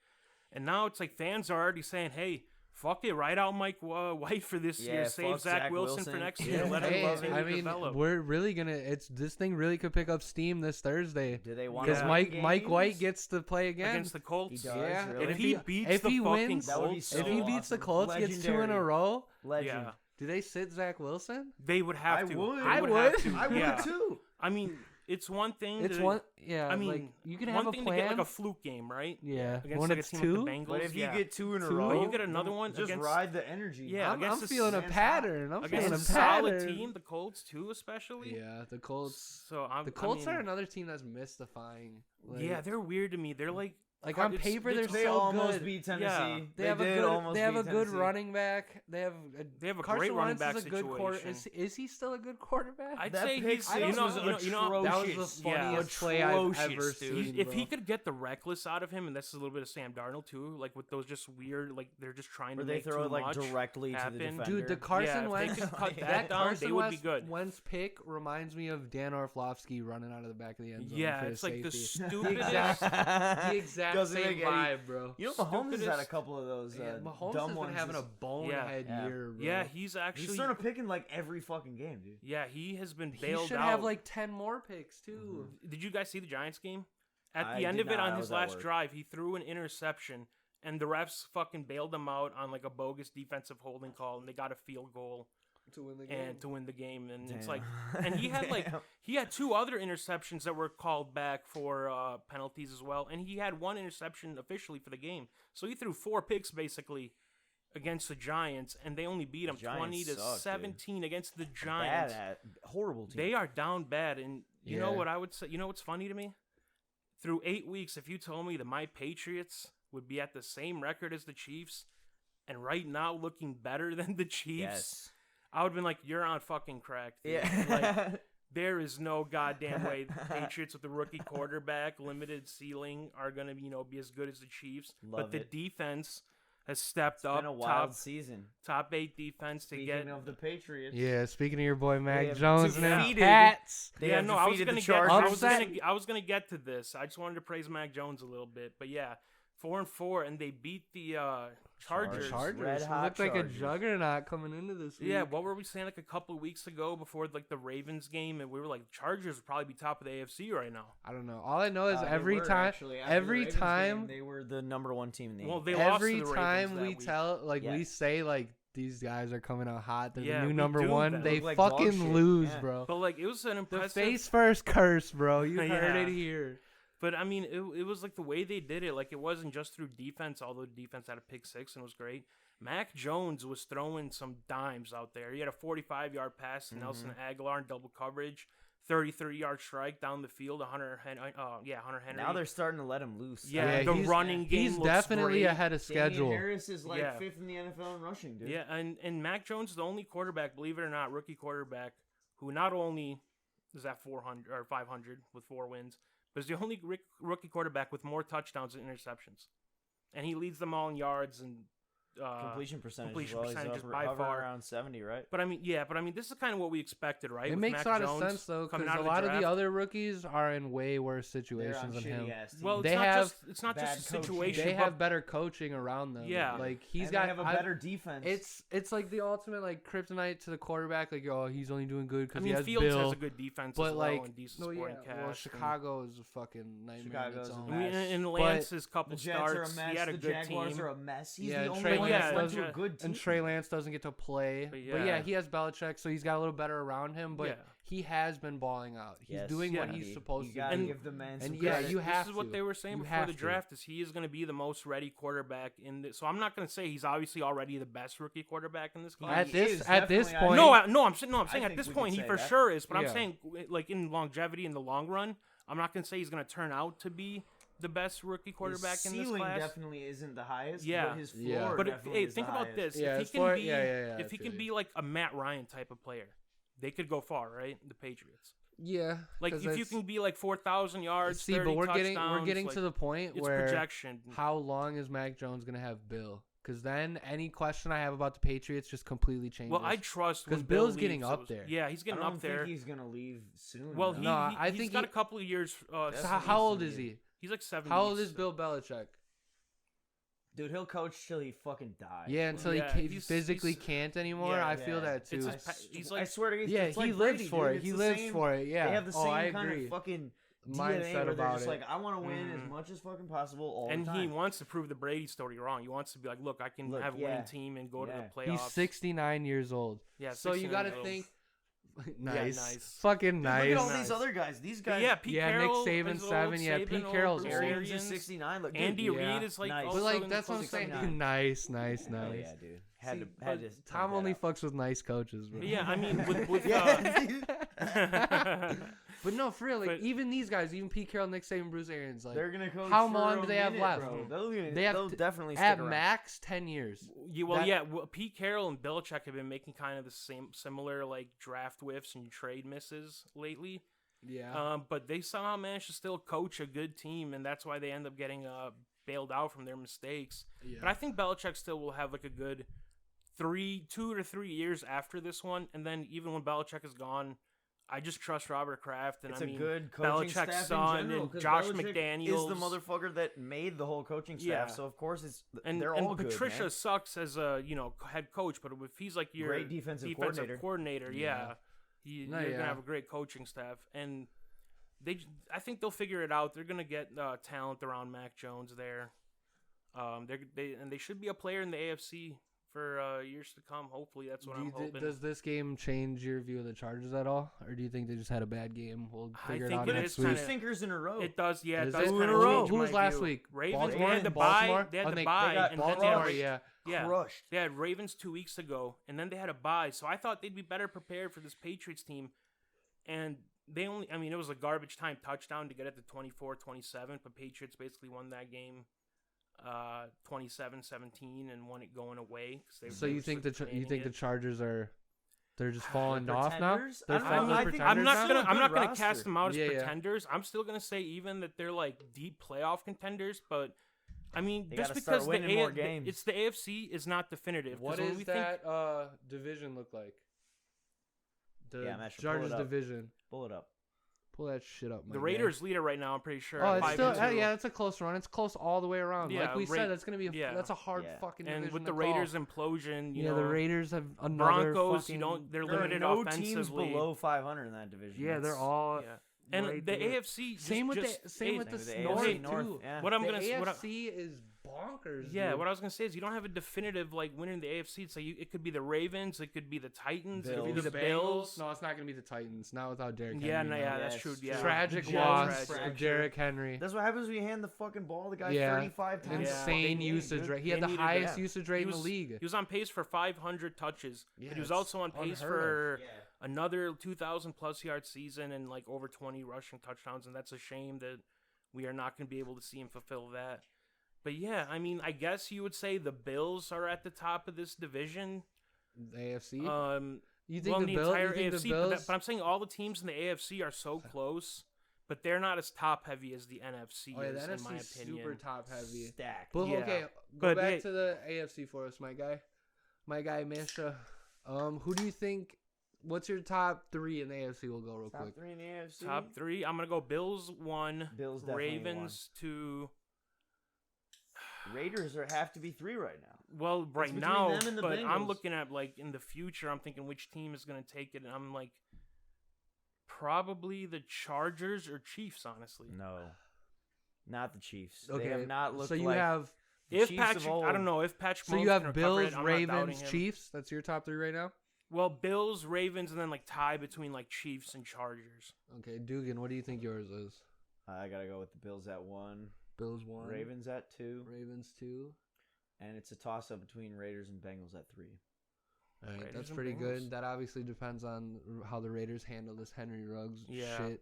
And now it's like fans are already saying, "Hey, fuck it, ride out Mike White for this year, save Zach Wilson for next year, let him develop." We're really gonna. This thing really could pick up steam this Thursday. Do they want? Because Mike White gets to play again against the Colts. He does, yeah, really? If he beats the fucking Colts, if he beats the Colts, gets 2 in a row. Legend. Yeah. Do they sit Zach Wilson? They would have to. I would. I would too. I mean, it's one thing. It's one. Yeah. I mean, like, you can have one a thing plan. to get like a fluke game, right? Yeah. Against When like it's a team 2. like the Bengals. But if you get 2 in a 2, row, you get another one. Just against, ride the energy. Yeah, I'm feeling a pattern. I'm feeling against a a solid pattern. team, the Colts too, especially. Yeah, the Colts. So the Colts are another team that's mystifying. Like, yeah, they're weird to me. They're like on paper they're they so almost good. beat Tennessee. Yeah. They have a good running back. They have a Carson great running Wentz back is a good situation. Is he still a good quarterback? I'd That say pick he's. six You know, was you know, that was atrocious. the funniest play I've ever dude. seen. If bro. he could get the reckless out of him, and that's a little bit of Sam Darnold too, like with those just weird, like they're just trying Where to they make throw too it like much directly to the happen. defender. Dude, the Carson if Wentz, they could cut that that down, Carson they would be good. Wentz pick reminds me of Dan Orlovsky running out of the back of the end zone. Yeah, for it's the like the safety. stupidest. the exact Doesn't same make any- vibe, bro. You know, Mahomes has had a Stupidest- couple of those Mahomes dumb has ones. been having a bonehead Yeah. year, bro. Yeah, he's actually. He's starting to pick in like every fucking game, dude. Yeah, he has been He bailed should out. have like 10 more picks too. Did you guys see the Giants game? At I the end did of it, not. I on was his at last work. drive, he threw an interception, and the refs fucking bailed him out on like a bogus defensive holding call, and they got a field goal To win the to win the game. And it's Damn. like, and he had like Damn. he had 2 other interceptions that were called back for penalties as well, and he had 1 interception officially for the game. So he threw 4 picks basically against the Giants, and they only beat him Giants 20 to suck, 17 against the Bad Giants. at horrible team. They are down bad, and you know Yeah. what I would say? You know what's funny to me? Through 8 weeks, if you told me that my Patriots would be at the same record as the Chiefs, and right now looking better than the Chiefs, Yes. I would have been like, "You're on fucking crack." Dude. Yeah. Like, there is no goddamn way the Patriots with the rookie quarterback, limited ceiling, are gonna be as good as the Chiefs. Love but the it. defense has stepped It's up. been a wild season. Top 8 defense to Speaking get. of the Patriots. Yeah, speaking of your boy Mac have Jones and them defeated- Pats. They Yeah, have no, I was defeated gonna the get. Chargers. I was gonna get to this. I just wanted to praise Mac Jones a little bit, but yeah, 4-4, and they beat the Chargers. Red hot looked like a Chargers. juggernaut coming into this week. Yeah, what were we saying like a couple of weeks ago before like the Ravens game, and we were like, Chargers would probably be top of the AFC right now. I don't know. All I know is They every were, time, actually. After the every Ravens time, game, they were the number 1 team in the Well, AFC. they lost every to the Ravens time that we week. tell, like we Yes. say, like these guys are coming out hot. They're Yeah, the new we number do 1. that. They Look like dog fucking shit. lose, Yeah. bro. But like it was an The impressive. face first curse, bro. You Yeah. heard it here. But I mean, it was like the way they did it. Like it wasn't just through defense, although defense had a pick 6 and was great. Mac Jones was throwing some dimes out there. He had a 45-yard pass to Nelson Aguilar in double coverage, 33-yard strike down the field. Hunter Henry. Now they're starting to let him loose. Yeah, the he's- running game He's looks definitely great. ahead of schedule. Damian Harris is like Yeah. 5th in the NFL in rushing, dude. Yeah, and Mac Jones is the only quarterback, believe it or not, rookie quarterback, who not only is at 400 or 500 with 4 wins, but is the only rookie quarterback with more touchdowns than interceptions, and he leads them all in yards and Completion percentage. completion as well. percentage He's is over, by hovering far. around 70, right? But I mean, this is kind of what we expected, right? It with makes Mac a lot Jones of sense though, coming because out a lot of draft. the other rookies are in way worse They're situations on than him. shitty-ass teams. Well, They have it's not bad just a coaching. situation. They but have better coaching around them. Yeah. like he's And got. they have a better defense. It's like the ultimate like kryptonite to the quarterback. Like, oh, he's only doing good I because mean, he has Fields Bill. has a good defense but as well like, and decent no, yeah, supporting cast. well, and- Chicago is a fucking nightmare. Chicago's Chicago's a I mean, mess. in But Lance's the couple Jets starts, are a mess. he had a The good Jaguars team. are a mess. He's Yeah, the only Trey one Lance that went to a doesn't- good team. And Trey Lance doesn't get to play. But But yeah. he has Belichick, so he's got a little better around him. But Yeah. he has been balling out. He's Yes, doing what yeah. he's supposed You to gotta do. give the man some And yeah, credit. you have This is what to. they were saying You before have the to. draft is he is going to be the most ready quarterback in this. So I'm not going to say he's obviously already the best rookie quarterback in this class. At He this is at this definitely- point, I'm saying I at think this we point could he say for that. sure is, but I'm Yeah. saying like in longevity in the long run, I'm not going to say he's going to turn out to be the best rookie quarterback his in this ceiling class. definitely isn't the highest. Yeah. But his floor Yeah. But definitely hey, is think the about highest. this: Yeah, if his he floor- can be, yeah, I if he feel can you. be like a Matt Ryan type of player, they could go far, right? The Patriots. yeah, Like 'cause if you it's- can be like 4,000 yards, see, 30 but we're touchdowns, getting like, to the point it's where projection. how long is Mac Jones gonna have Bill? Because then any question I have about the Patriots just completely changes. Well, I trust 'Cause when Bill Bill's getting leaves, up it was- there. Yeah, he's I getting don't up there. think he's gonna leave soon. Well, though. he, No, I he's think got he- a couple of years. That's So how old is decent, he? He's like 70. How old is Bill Belichick? Dude, he'll coach till he fucking dies. Yeah, until he physically can't anymore. Yeah, I feel that too. He's like, I swear to God, yeah, it's like he lives Brady, for dude. it. He It's the lives same- for it. Yeah. They have the same I kind agree. of fucking DNA Mindset where they're about just it. like, I want to win as much as fucking possible all the time. And he wants to prove the Brady story wrong. He wants to be like, look, I can have a winning team and go to the playoffs. He's 69 years old. Yeah, so you got to think. Nice. Yeah, nice. Fucking Dude, nice. Look at all these other guys. These guys. Yeah, Pete Carroll. Nick Saban's 7. Yeah, Pete Carroll's old. Arians is 69. Look, dude, Andy Reid is like, nice. But like that's what I'm saying. 69. Nice. Oh, yeah, dude. Had to Tom only fucks with nice coaches, bro. Yeah, I mean, with But no, for real, like But- even these guys, even Pete Carroll, Nick Saban, Bruce Arians, like they're gonna coach. how for long a do they have minute, left? bro. They'll definitely stick at around. max 10 years. Pete Carroll and Belichick have been making kind of the similar like draft whiffs and trade misses lately. Yeah. But they somehow managed to still coach a good team, and that's why they end up getting bailed out from their mistakes. Yeah. But I think Belichick still will have like a good 2 to 3 years after this one, and then even when Belichick is gone, I just trust Robert Kraft, and It's I mean a good coaching Belichick's staff son in general, and 'cause Josh Belichick McDaniels is the motherfucker that made the whole coaching staff. Yeah. So of course and they're all good. Patricia man. sucks as a head coach, but if he's like your Great defensive coordinator, Yeah. you're gonna have a great coaching staff, and I think they'll figure it out. They're gonna get talent around Mac Jones there. They should be a player in the AFC for years to come. Hopefully, that's what I'm hoping. Does this game change your view of the Chargers at all, or do you think they just had a bad game? We'll figure it think out it next is week. Two stinkers in a row. It does, yeah. It Is does it? kinda in a row? change Who was my last view. week? Ravens. They Baltimore? had to Baltimore? buy. They had Oh, to they buy, got and then Baltimore. they Yeah. crushed. They had Ravens 2 weeks ago, and then they had a bye. So I thought they'd be better prepared for this Patriots team. And they only, I mean, it was a garbage time touchdown to get it to 24-27, but Patriots basically won that game 27-17 and won it going away. So you think the Chargers they're just falling They're off now? pretenders? They're I don't falling know. I think- pretenders I'm not now? gonna I'm not gonna roster. cast them out as Yeah, yeah. pretenders. I'm still gonna say even that they're like deep playoff contenders, but I mean They just gotta start because winning more games. it's the AFC is not definitive. 'Cause What when does we that division look like? The Yeah, Matt, pull it Chargers up. division. Pull it up. Pull that shit up, think my the guy. Raiders lead it right now, I'm pretty sure. Oh, at it's 5 still and 2. yeah, it's a close run. It's close all the way around. Yeah, Like we said, that's gonna be that's a hard fucking And division and with the to call. Raiders implosion, you know, the Raiders have another Broncos, fucking, they're There are limited no offensively. teams below 500 in that division. Yeah, they're all Yeah. And right the there. AFC Same with just, the same with the Same North with the too. AFC North, yeah. What I'm the gonna AFC is bonkers. Yeah, dude. what I was gonna say is you don't have a definitive like winner in the AFC. It's like it could be the Ravens, it could be the Titans, it could be Bills. the Bills. No, it's not gonna be the Titans. Not without Derrick Yeah, Henry. no, man. yeah, that's Yes, true. Yeah, Tragic Yeah, loss tragic. of Derrick Henry. That's what happens when you hand the fucking ball to the guy Yeah. 35 times. Yeah. Insane a game, usage dude. rate. He had They the needed highest that. usage rate He in the was- league. He was on pace for 500 touches, Yeah, but he was it's also on pace unheard for another 2,000 plus yard season and like over 20 rushing touchdowns, and that's a shame that we are not going to be able to see him fulfill that. But yeah, I mean, I guess you would say the Bills are at the top of this division. The AFC. You think Well, the the Bills? entire You think AFC, the Bills? but I'm saying all the teams in the AFC are so close, but they're not as top heavy as the NFC Oh yeah, the is, in NFC my is opinion. super top heavy. Stacked. But Yeah. okay, go But back hey- to the AFC for us, my guy Misha. Who do you think? What's your top three in the AFC? We'll go real Top quick. 3 in the AFC. Top three, I'm gonna go Bills 1, Bills definitely Ravens 2. Raiders have to be 3 right now. Well, right between now, them and the but I'm Bengals. looking at like in the future. I'm thinking which team is gonna take it, and I'm like, probably the Chargers or Chiefs. Honestly, No. Not the Chiefs. Okay, They have not looked so you like have. the if Chiefs of Patrick, old. I don't know if Patrick. So you Mahomes have can recover Bills, it, I'm not doubting Ravens, him. Chiefs. That's your top three right now. Well, Bills, Ravens, and then like tie between like Chiefs and Chargers. Okay, Dugan, what do you think yours is? I got to go with the Bills at 1, Bills 1, Ravens at 2, Ravens 2. and it's a toss-up between Raiders and Bengals at 3. All right, Raiders that's and pretty Bengals. good. That obviously depends on how the Raiders handle this Henry Ruggs Yeah. shit.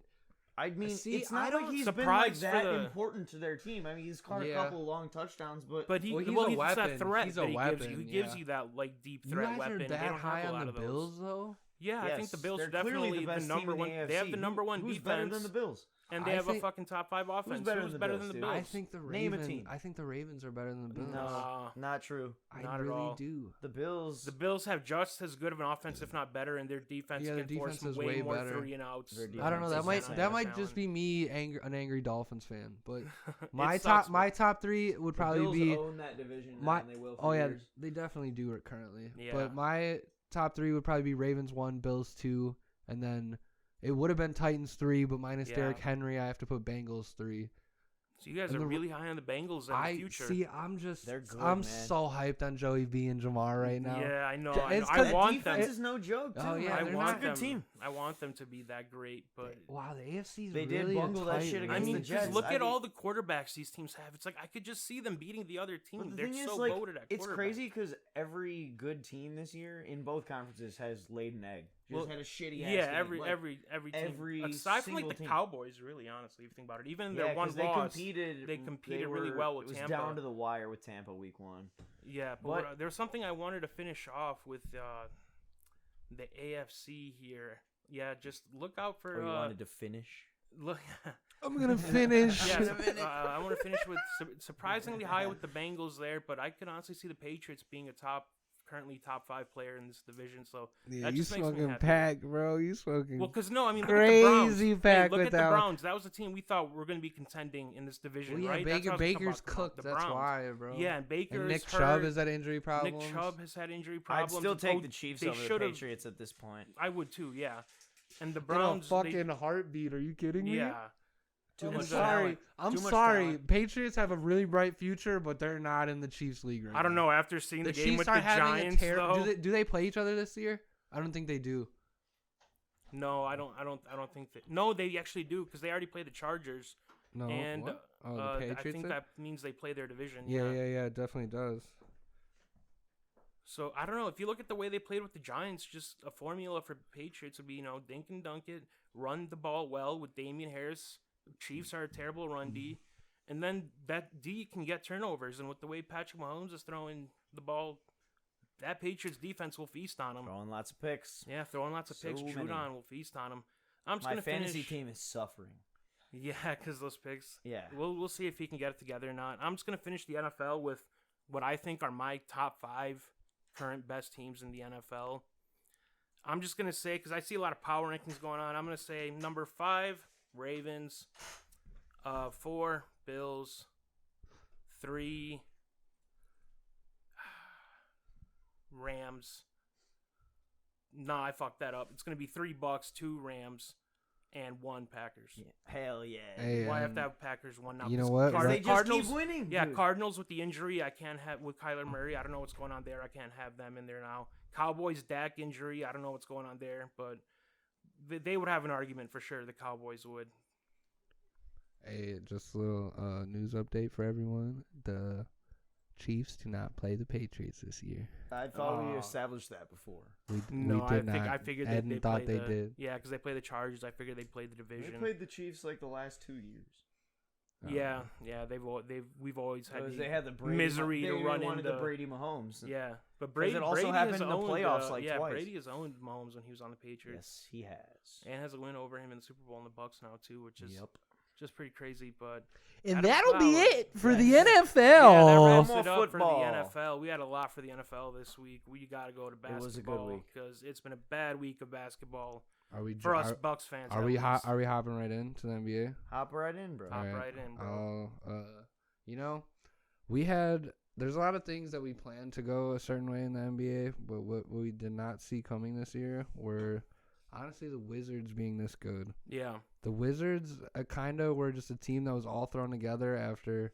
I mean, See, it's I not like don't- he's been like Surprised for that the- important to their team. I mean, he's caught a Yeah. couple long touchdowns, but But Well, he's a it's weapon. that threat He's a that he gives weapon, you. He gives yeah. you that like deep You threat guys weapon. are They that don't high have a on lot the of those. Bills, though? Yeah, I think the Bills they're are definitely clearly the best number team one. in the AFC. They have the number one Who's defense. better than the Bills? And they have a fucking top 5 offense. Who's better than the Bills? I think the Name a Ravens. team. I think the Ravens are better than the Bills. No, not true. Not I at really all. do. The Bills. The Bills have just as good of an offense, if not better, and their defense Yeah, their can force defense is way way more better. 3 and outs. I don't know. That might just be me, an angry Dolphins fan. But my top 3 would probably the Bills be own that division now, and they will for years. they definitely do it currently. Yeah. But my top 3 would probably be Ravens 1, Bills 2, and then it would have been Titans 3, but minus Derrick Henry, I have to put Bengals 3. So you guys are really high on the Bengals in the future. They're good, I'm so hyped on Joey B and Jamar right now. Yeah, I know. I want them. them. Defense is no joke, too. Oh, yeah, I want a good team. I want them to be that great, but wow, the AFC's they really did bungle that shit against the Jets. Look at all the quarterbacks these teams have. It's like I could just see them beating the other team. They're so loaded at quarterback. It's crazy because every good team this year in both conferences has laid an egg. Just had a shitty ass game. Every team. Aside from like the Cowboys, really, honestly, if you think about it. Even their one loss, they competed really well with Tampa. It was down to the wire with Tampa week 1. Yeah, but there was something I wanted to finish off with the AFC here. Yeah, just look out for. You wanted to finish? Look, I'm gonna finish. I want to finish with surprisingly high with the Bengals there, but I could honestly see the Patriots being currently top 5 player in this division. So yeah, that you just makes me smoking happy. pack, bro. You smoking. Well, because no, I mean, crazy pack. Look at the Browns. That was a team we thought were going to be contending in this division, right? Baker's cooked. That's why, bro. Yeah, and Baker's and Nick hurt. Chubb has had injury problems. Nick Chubb has had injury problems. I'd still take the Chiefs over the Patriots at this point. I would too. Yeah, and the Browns. Fucking heartbeat. Are you kidding me? Yeah. I'm sorry. Patriots have a really bright future, but they're not in the Chiefs league right now. I don't know. After seeing the game with the Giants, do they play each other this year? I don't think they do. No, I don't think that. No, they actually do because they already played the Chargers. No, and the Patriots. I think that means they play their division. Yeah, it definitely does. So I don't know. If you look at the way they played with the Giants, just a formula for Patriots would be dink and dunk it, run the ball well with Damian Harris. Chiefs are a terrible run D, and then that D can get turnovers. And with the way Patrick Mahomes is throwing the ball, that Patriots defense will feast on them. Throwing lots of picks. Yeah, throwing lots of picks. Judon will feast on them. I'm just My gonna fantasy finish. team is suffering. Yeah, because those picks. Yeah. We'll see if he can get it together or not. I'm just gonna finish the NFL with what I think are my top 5 current best teams in the NFL. I'm just gonna say because I see a lot of power rankings going on. I'm gonna say number 5. Ravens, 4 Bills, 3 Rams. No, I fucked that up. It's gonna be 3 Bucks, 2 Rams, and 1 Packers. Yeah. Hell yeah! Hey, I have to have Packers 1 now. You know what? They just keep winning. Yeah, Cardinals with the injury. I can't have with Kyler Murray. I don't know what's going on there. I can't have them in there now. Cowboys Dak injury. I don't know what's going on there, but. They would have an argument for sure. The Cowboys would. Hey, just a little news update for everyone. The Chiefs do not play the Patriots this year. I thought we established that before. We did not. I figured they thought they did. Yeah, because they play the Chargers. I figured they played the division. They played the Chiefs like the last 2 years. Yeah. We've always had they had the Brady, misery to run into the Brady Mahomes. Yeah, but Brady also happened in the playoffs twice. Brady has owned Mahomes when he was on the Patriots. Yes, he has, and has a win over him in the Super Bowl and the Bucks now too, which is just pretty crazy. But and that'll be it for the NFL. Yeah, that wraps it up for the NFL. We had a lot for the NFL this week. We got to go to basketball. It was a good week because it's been a bad week of basketball. For us Bucks fans, are we hopping right into the NBA? Hop right in, bro. Hop right in, bro. There's a lot of things that we planned to go a certain way in the NBA, but what we did not see coming this year were honestly the Wizards being this good. Yeah, the Wizards kind of were just a team that was all thrown together after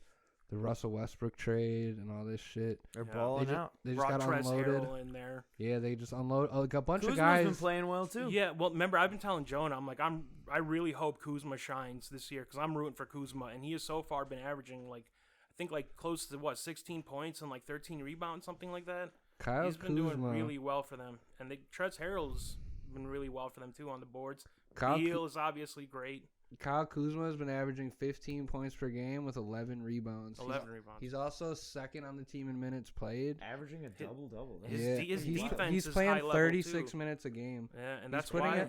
the Russell Westbrook trade and all this shit. They're balling out. They just got unloaded. In there. Yeah, they just unloaded like a bunch Kuzma's of guys. Been playing well too. Yeah, well, remember I've been telling Jonah, I'm like I really hope Kuzma shines this year because I'm rooting for Kuzma, and he has so far been averaging I think close to 16 points and 13 rebounds, something like that. He's been doing really well for them, and Trez Harrell's been really well for them too on the boards. Beal is obviously great. Kyle Kuzma has been averaging 15 points per game with 11 rebounds. He's also second on the team in minutes played. Averaging a double-double. His defense he's is playing high 36 minutes a game. Yeah, and that's why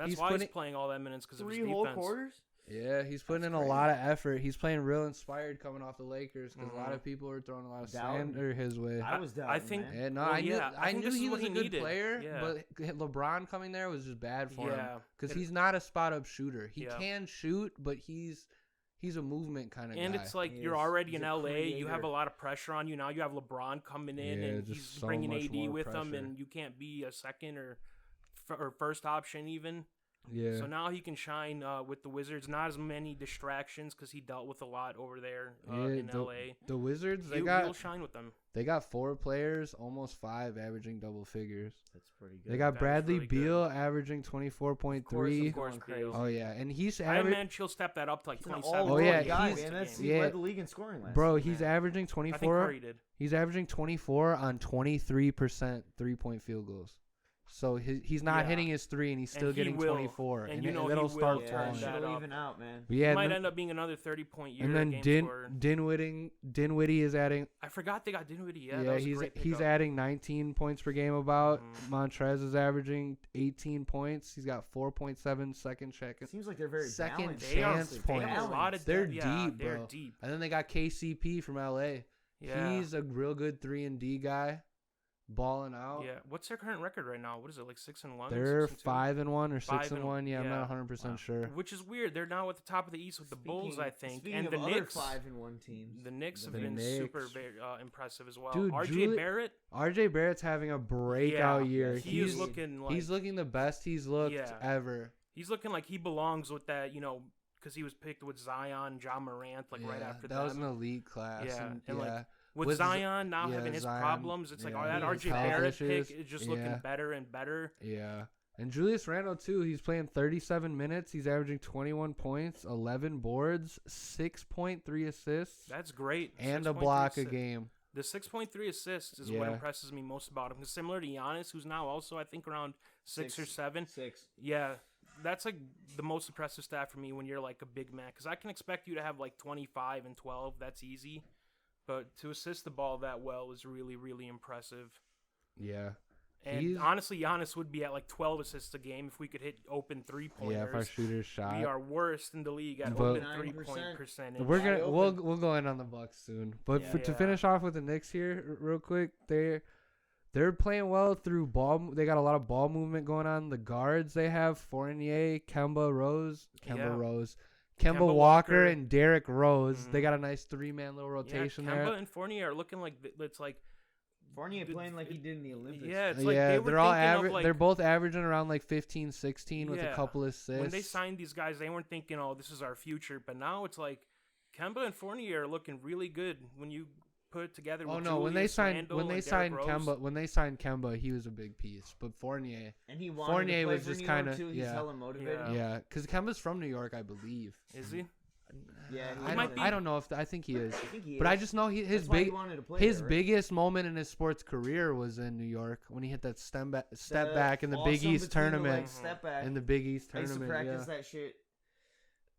he's playing all that minutes because of his defense. 3 whole quarters? Yeah, he's putting in a lot of effort. He's playing real inspired coming off the Lakers because a lot of people were throwing a lot of slander his way. I was doubting, I think. man. Yeah, no, Well, I knew this is he what was a he good needed. player, Yeah. but LeBron coming there was just bad for him Yeah. because he's not a spot up shooter. He Yeah. can shoot, but he's a movement kind of guy. And it's like He you're is. already He's in a LA. You have creator. a lot of pressure on you now. You have LeBron coming in, Yeah, and just he's so bringing much AD more with him, pressure. and you can't be a second or first option even. yeah. So now he can shine with the Wizards. Not as many distractions because he dealt with a lot over there in LA. The Wizards, He'll shine with them. they got 4 players, almost 5, averaging double figures. That's pretty good. They got That is Bradley really Beal averaging 24.3. Of course, Beal. Oh yeah, and he's I averaging. imagine he'll step that up to like He's an 27. Oh, yeah, 28 guy, he's- man. games. He yeah. led the league in scoring last Bro, season, he's man. averaging I think 24. Curry did. He's averaging 24 on 23% 3-point field goals. So he's not Yeah. hitting his 3, and he's still And he getting will. 24. And you know it'll he start will Yeah, turn falling. that it'll up. even out, man. But yeah, It might and then, end up being another 30-point year. and then game scorer. Dinwiddie is adding. I forgot they got Dinwiddie. Yeah, Yeah, that was a great he's pickup. adding 19 points per game. About Mhm. Montrez is averaging 18 points. He's got 4.7 second check. It seems like they're very Second balanced. They are. chance They points. have a lot of They're depth. Yeah, deep, they're bro. deep. And then they got KCP from LA. Yeah. He's a real good 3-and-D guy, balling out. Yeah. What's their current record right now? What is it, like 6-1? They're 6-2? 5-1 or 5-1. 6-1. Yeah, I'm Yeah. not 100% sure. Which is weird. They're now at the top of the East with the Bulls, I think, Speaking and of the other Knicks. 5-1 teams. The Knicks have The been Knicks. super impressive as well. Dude, RJ Barrett, RJ Barrett's having a breakout year. he is He's looking like he's looking the best he's looked Yeah. ever. he's looking like he belongs with that, because he was picked with Zion, John Morant, like right Yeah, after that was them. an elite class. Yeah, and, and, like, yeah. With with Z- Zion now yeah, having his Zion, problems, it's like, yeah, oh, that his RJ health Barrett issues, pick is just yeah. looking better and better. Yeah. And Julius Randle, too. He's playing 37 minutes. He's averaging 21 points, 11 boards, 6.3 assists, That's great. and a 6.3 block a assists. game. The 6.3 assists is what Yeah. impresses me most about him. 'Cause similar to Giannis, who's now also, I think, around 6 or 7. 6. Yeah, that's like the most impressive stat for me when you're like a big man. Because I can expect you to have like 25 and 12. That's easy. But to assist the ball that well is really, really impressive. Yeah. And He's- honestly, Giannis would be at like 12 assists a game if we could hit open Yeah, if our three-pointers. shooters shot. We are worst in the league at But- open 3-point percentage. We're Wide gonna open. we'll go in on the Bucks soon, but Yeah. to Yeah. finish off with the Knicks here, real quick, they're playing well through ball. They got a lot of ball movement going on. The guards they have Fournier, Kemba Kemba Walker, Walker. and Derrick Rose. Mhm. They got a nice 3-man little rotation yeah, there. Kemba and Fournier are looking like it's like Fournier playing like he did in the Olympics. yeah, it's like yeah, they were they're all thinking average. of like They're both averaging around like 15, 16 with a Yeah. couple assists. when they signed these guys, they weren't thinking, oh, this is our future. But now it's like Kemba and Fournier are looking really good when you put it together. Oh with no! When they Julius signed Randle when they and signed Derrick Rose. Kemba, he was a big piece. But Fournier, And he wanted Fournier to play was for just New York, kinda- too. He's yeah. hella motivated. yeah, because Kemba's from New York, I believe. Is he? Yeah, He might be. I don't know if I think he is, I think he but is. I just know his That's why he big wanted to play his there, right? biggest moment in his sports career was in New York when he hit that step back in the Big awesome East between the tournament. legs step back. In the Big East I used to tournament, practice yeah, that shit.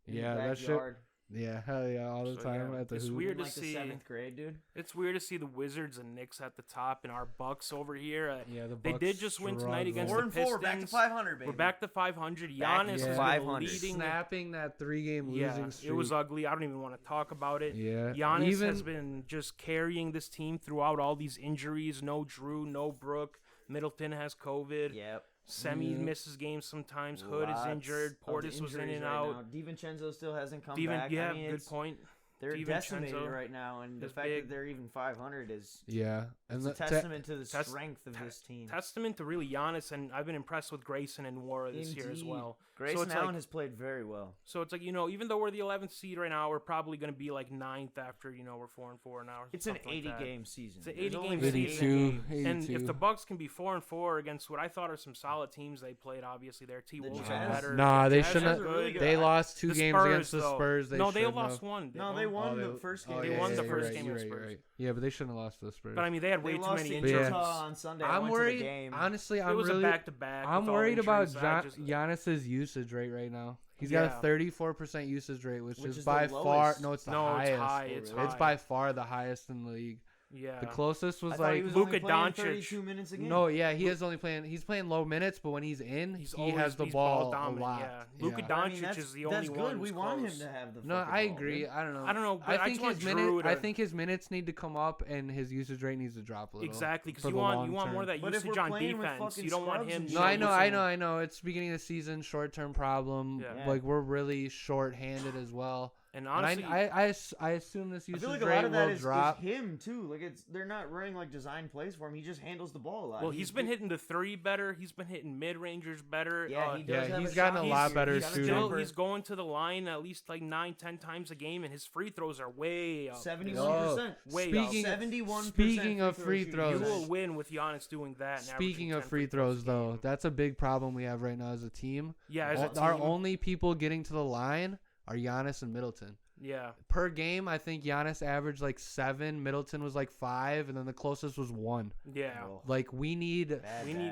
in yeah, the that shit, backyard yeah, hell yeah, all the So, time yeah, at the it's hoop. weird in to like the see. 7th grade, dude. It's weird to see the Wizards and Knicks at the top and our Bucks over here. Yeah, the They Bucks did just win tonight against struggle. the 4-4, back to Pistons. 500, baby. We're back to 500. Back Giannis to has 500. been leading. snapping that 3-game Yeah, losing streak. it was ugly. I don't even want to talk about it. Yeah, Giannis even has been just carrying this team throughout all these injuries. No Drew, no Brook. Middleton has COVID. Yep. Semi Yeah. misses games sometimes. Hood is Lots injured. of Portis was in injuries and right out. now. DiVincenzo still hasn't come Steven, back. yeah, I mean, good it's- point. They're DiVincenzo decimated right now, and the is fact big. that they're even 500 is yeah, and it's a the- testament to the tes- strength of this team. Testament to really Giannis, and I've been impressed with Grayson and Wara this year as Indeed. well. Grayson it's Allen like- has played very well. So it's like, even though we're the 11th seed right now, we're probably going to be like 9th after, we're 4-4 now. It's an something like that. 80-game season. It's an There's 80 only game been season. 82, And if 82. the Bucks can be 4-4 against what I thought are some solid teams they played, obviously their T Wolves are Jazz? better. Nah, they Jazz shouldn't are have- good. They lost 2 The games Spurs, against the though. Spurs. No, they shouldn't lost have. one. No, they won the first game. They yeah, won the yeah, first you're game right, against you're Spurs. right. Yeah, but they shouldn't have lost to the Spurs. But I mean, they had way They too lost many to injuries. Utah on Sunday. I I'm went worried. to the game. Honestly, It I'm was really. a back-to-back. I'm with all worried about injuries. I just- Giannis's usage rate right now. He's got Yeah. a 34% usage rate, which Which is is by the far lowest. no, it's the No, it's highest. high. Oh, It's really? It's high. by far the highest in the league. Yeah. The closest was I thought he like was Luka only playing Doncic. 32 minutes a game. no, yeah, he is only playing. He's playing low minutes, but when he's in, he has the he's ball a dominant, lot. Yeah. Luka Yeah. But I mean, Doncic is the only that's one. good. We who's want him close. to have the. No, fucking I ball, agree. dude. I don't know. I don't know, but I just want his Drew to- I think his minutes need to come up and his usage rate needs to drop a little. Exactly, because for you the want long more of term. that But if usage we're on playing with defense. fucking You don't want scrubs him. and No, shit, I know. It's beginning of the season, short-term problem. Yeah. Like we're really short-handed as well. And honestly, I assume this I usage feel like a rate lot of that will is drop. him too. Like they're not running like design plays for him. He just handles the ball a lot. well, he's been hitting the three better. He's been hitting mid-rangers better. Yeah, he does. Yeah, have he's a gotten shot a lot here. better He's got a shooting. jumper. He's going to the line at least like 9-10 times a game, and his free throws are way up. 71%. Way Speaking up. 71%. Speaking of free You throws, will win with Giannis doing that. and Speaking averaging of 10 free a throws, though, game. that's a big problem we have right now as a team. Yeah, as a team. Our only people getting to the line are Giannis and Middleton. Yeah. Per game, I think Giannis averaged like 7, Middleton was like 5, and then the closest was 1. Yeah. Oh, Like we need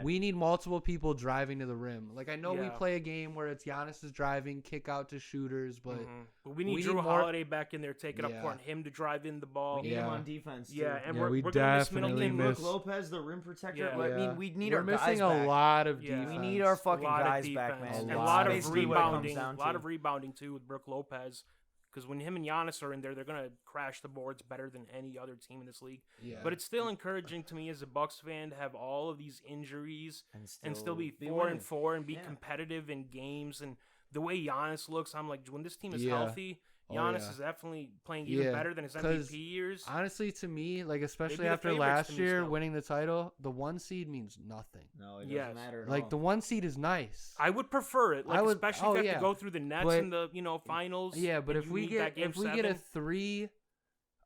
we need multiple people driving to the rim. Like I know we Yeah. play a game where it's Giannis is driving, kick out to shooters, but But we need we Drew need more- Holiday back in there taking up Yeah. court and him to drive in the ball. We need him Yeah. on defense. Too. Yeah, and Yeah, we're we going to miss definitely Middleton. miss- Brooke Lopez, the rim protector. Yeah. I mean, we need we're our guys missing back. a lot of Yeah. defense. We need our fucking a lot guys of back, defense. man. And A a lot lot of of Basically what it comes rebounding. down A lot to. of rebounding too with Brooke Lopez. Because when him and Giannis are in there, they're gonna crash the boards better than any other team in this league. Yeah. But it's still encouraging to me as a Bucks fan to have all of these injuries and still be winning. 4-4 and be Yeah. competitive in games. And the way Giannis looks, I'm like, when this team is Yeah. healthy, Oh, Giannis yeah. is definitely playing even Yeah, better than his 'cause MVP years. Honestly, to me, like especially the after favorites last to me year still. winning the title, the 1 seed means nothing. No, it Yes. doesn't matter at Like all. the 1 seed is nice. I would prefer it, like I would- especially oh, if you have yeah. to go through the Nets But- in the finals. Yeah, but and if you we need get that game we get a 7. 3,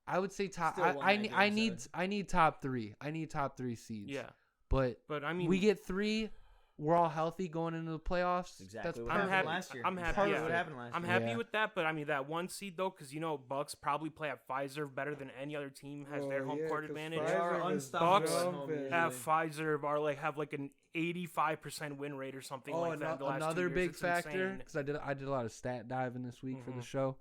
I would say top. Still won I that need game I need 7. I need top 3. I need top 3 seeds. Yeah, but but I mean, we get 3. We're all healthy going into the playoffs. Exactly That's what I'm happened happy. last year. I'm happy. Part of Yeah. what happened last I'm year. happy Yeah. with that, but I mean that 1 seed though, because Bucks probably play at Pfizer better than any other team has their home court advantage. They are unstoppable Bucks at home usually. At Pfizer have like an 85% win rate or something like that. In the last 2 another years. big It's factor insane. because I did a lot of stat diving this week for the Mhm. show.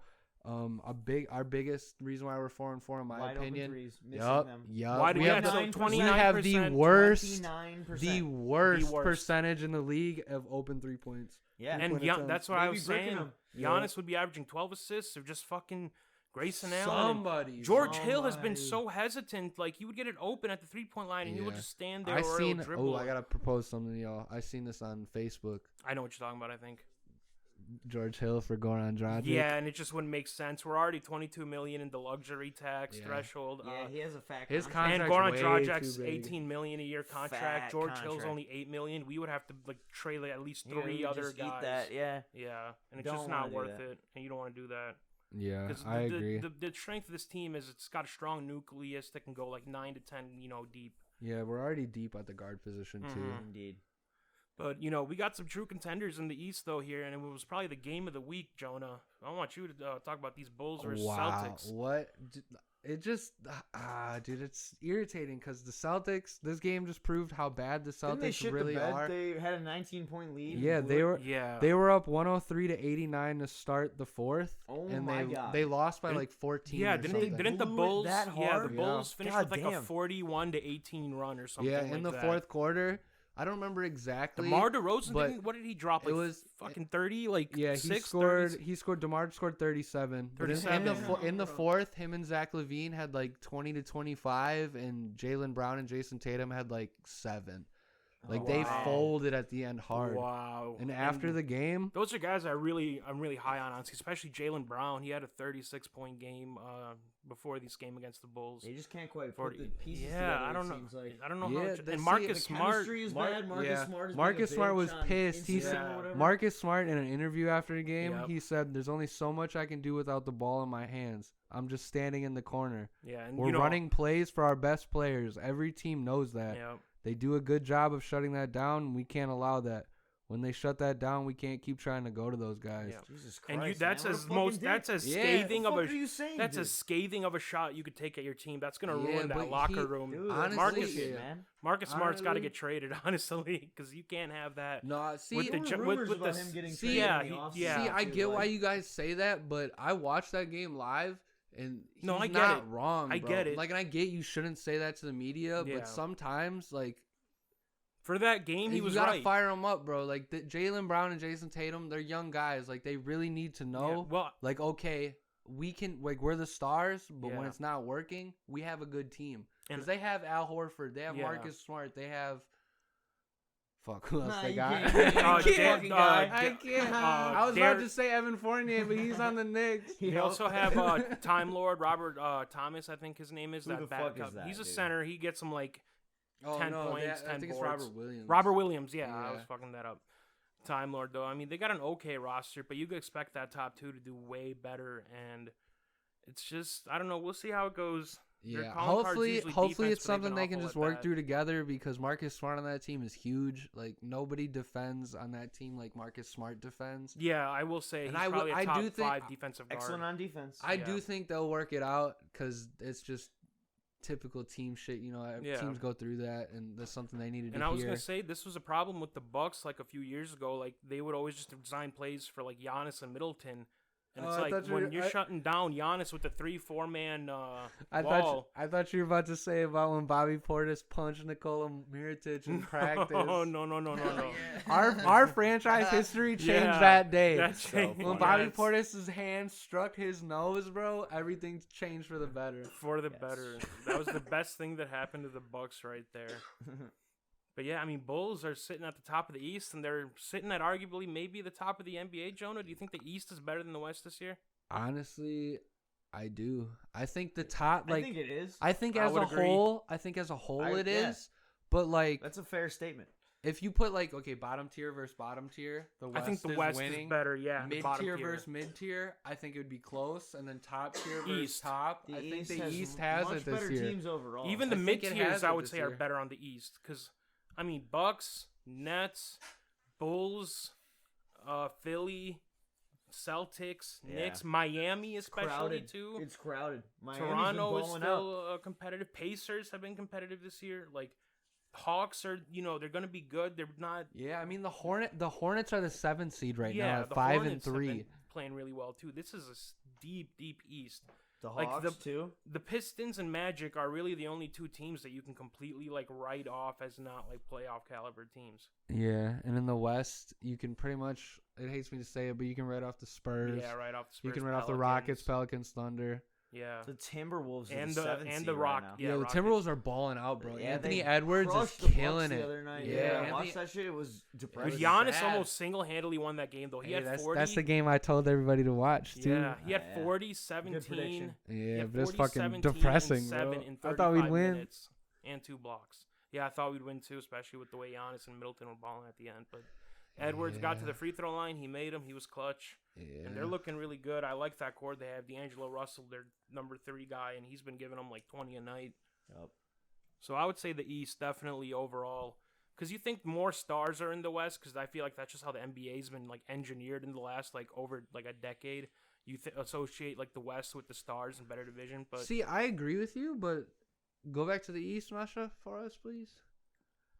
Our biggest reason why we're 4-4 in my Wide open opinion. threes, missing Yup, them. yup. Why do we have the- so 29%? we have the 29%? worst 29%. the worst worst. percentage in the league of open 3 points. Yeah. And Point Gian- attempt. that's what I Maybe was bricking saying. them. Giannis would be averaging 12 assists or just fucking Grayson Allen. and Somebody. George Hill has been Somebody. so hesitant. Like he would get it open at the 3-point line, and he would Yeah. just stand there I or seen. he'll dribble. Oh, I gotta propose something to y'all. I seen this on Facebook. I know what you're talking about. I think. George Hill for Goran Dragic. Yeah, and it just wouldn't make sense. We're already 22 million in the luxury tax Yeah. threshold. Yeah, he has a fat his contract. and contract's Goran way Dragic's too big. 18 million a year contract. Fat George Hill's contract. only 8 million. We would have to like trade like, at least Yeah, 3 you other just guys. Eat that, yeah. Yeah, and it's Don't just wanna not do worth that. it, and you don't want to do that. Yeah, Because I agree. The strength of this team is it's got a strong nucleus that can go like 9 to 10, deep. Yeah, we're already deep at the guard position too. Mhm. Indeed. But we got some true contenders in the East though here, and it was probably the game of the week, Jonah. I want you to talk about these Bulls versus Celtics. What? It just dude, it's irritating because the Celtics. This game just proved how bad the Didn't they Celtics shit really the bed? are. They had a 19-point lead. Yeah, and they blew were. it. Yeah, They were up 103 to 89 to start the fourth, Oh and my they God. they lost by Didn't- like 14. Yeah, or didn't something. didn't the Blew it Bulls? that Yeah, hard? the Bulls finished God with like damn. a 41 to 18 run or something. Yeah, like in the that. fourth quarter. I don't remember exactly. DeMar DeRozan but didn't. What did he drop? it Like was- fucking 30. Like Yeah, he 6, scored. 30? He scored. DeMar scored 37. But in 37. the in the fourth, him and Zach LaVine had like 20 to 25, and Jaylen Brown and Jason Tatum had like 7. Like Oh, they wow. folded at the end hard. Wow. And after the game, those are guys I'm really high on, honestly, especially Jaylen Brown. He had a 36-point game before this game against the Bulls. They just can't quite put 40. the pieces Yeah, together. I don't it know. seems like. I don't know Yeah, how. they And see Marcus the Smart. chemistry is bad. Marcus yeah. Smart is Marcus being a Smart big was shot pissed. He Instagram said or whatever. Marcus Smart in an interview after the game, Yep. he said, "There's only so much I can do without the ball in my hands. I'm just standing in the corner. Yeah, and We're running plays for our best players. Every team knows that. Yeah. They do a good job of shutting that down. We can't allow that. When they shut that down, we can't keep trying to go to those guys." Yeah. Jesus Christ, And that's man, what a as fucking most. dick. That's as Yeah. scathing What of the a. fuck are you saying, That's dude? as scathing of a shot you could take at your team. That's gonna Yeah, ruin but that locker he- room. Dude, Honestly, that's Marcus- bullshit, yeah. man. Marcus Smart's got to Honestly- get traded, honestly, because you can't have that. No, see, With the There ju- were with- rumors with about the- him getting see, traded yeah, in the he- offseason, yeah. See, I too, get why like- you guys say that, but I watched that game live, And he's No, I get not it. wrong, I bro. get it. Like, and I get you shouldn't say that to the media, Yeah. but sometimes, like, For that game, he was you gotta right. fire them up, bro. Like, Jaylen Brown and Jason Tatum, they're young guys. Like, they really need to know, Yeah, well, like, okay, we can, like, we're the stars, but when Yeah. it's not working, we have a good team. And- Because they have Al Horford, they have Yeah. Marcus Smart, they have. Fuck, who else Nah, they you got? can't. I You can't. can't, fucking guy. I can't. I was about to say Evan Fournier, but he's on the Knicks. They also have Time Lord Robert Thomas, I think his name is. Who that the backup. fuck is that, He's a dude? center. He gets him like 10 points, 10 I think it's boards. Robert Williams. Robert Williams, yeah, I Yeah. was fucking that up. Time Lord, though. I mean, they got an okay roster, but you could expect that top two to do way better. And it's just, I don't know. We'll see how it goes. Their Yeah, calling card's hopefully usually it's defense, but they've something been they can awful just at work that. through together because Marcus Smart on that team is huge. Like, nobody defends on that team like Marcus Smart defends. Yeah, I will say And he's I probably a do top think- 5 defensive guard. Excellent on defense. I Yeah. do think they'll work it out because it's just typical team shit. You know, Yeah. teams go through that, and that's something they needed And to I was hear. gonna say this was a problem with the Bucks like a few years ago. Like they would always just design plays for like Giannis and Middleton, and it's Oh, I like thought you when were- you're I- shutting down Giannis with the 3-4 man I wall. thought you were about to say about when Bobby Portis punched Nikola Mirotic in practice. Oh no! Our franchise history changed Yeah, that day. that so changed. funny. When Bobby That's Portis' hand struck his nose, bro, everything changed for the better. for the Yes. better. That was the best thing that happened to the Bucks right there. But yeah, I mean, Bulls are sitting at the top of the East, and they're sitting at arguably maybe the top of the NBA. Jonah, do you think the East is better than the West this year? Honestly, I do. I think the top, I like, think it is. I think I as would a agree. whole, it yeah. is. But like, That's a fair statement. if you put like, okay, bottom tier versus bottom tier, the West I think the is West winning. is better. Yeah, the Mid bottom tier tier versus mid tier, I think it would be close, and then top tier versus East. top. The I think East the has East has much it this better year. teams overall. Even the I mid think it tiers, has I it would this say, are year. better on the East. Because, I mean, Bucks, Nets, Bulls, Philly, Celtics, Yeah. Knicks, Miami especially, crowded too. It's crowded. Miami's Toronto been is balling still out. competitive. Pacers have been competitive this year. Like, Hawks are, they're going to be good. They're not. Yeah, I mean the Hornets are the 7th seed right now at the 5 and Hornets have 3. been playing really well, too. This is a deep, deep East. The like, Hawks too. The Pistons and Magic are really the only two teams that you can completely like write off as not like playoff caliber teams. Yeah, and in the West, you can pretty much. It hates me to say it, but you can write off the Spurs. Yeah, right off the Spurs. You can write off the Pelicans. Rockets, Pelicans, Thunder. Yeah. The Timberwolves are And the the- 7th and seed the Rock- right now. yeah, the Rockets. Timberwolves are balling out, bro. Yeah, Anthony they Edwards is crushed the Bucks killing the it. other night. Yeah, Yeah, Anthony- watch that shit. It was Dude, depressing. Giannis sad. almost single-handedly won that game though. He Hey, had 40. that's the game I told everybody to watch too. Yeah, he had Yeah. 40, Good 17. prediction. Yeah, Yeah, but it's 40, fucking 17, depressing, and bro. 7 in I thought we'd 35 win. minutes and 2 blocks. Yeah, I thought we'd win too, especially with the way Giannis and Middleton were balling at the end. But Edwards got to Yeah. the free throw line. He made him. He was clutch. Yeah. And they're looking really good. I like that core. They have D'Angelo Russell, their number 3 guy, and he's been giving them like 20 a night. Yep. So I would say the East definitely overall. Because you think more stars are in the West, because I feel like that's just how the NBA's been like engineered in the last like over like a decade. You associate like the West with the stars and better division, but See, I agree with you, but go back to the East, Masha, for us, please.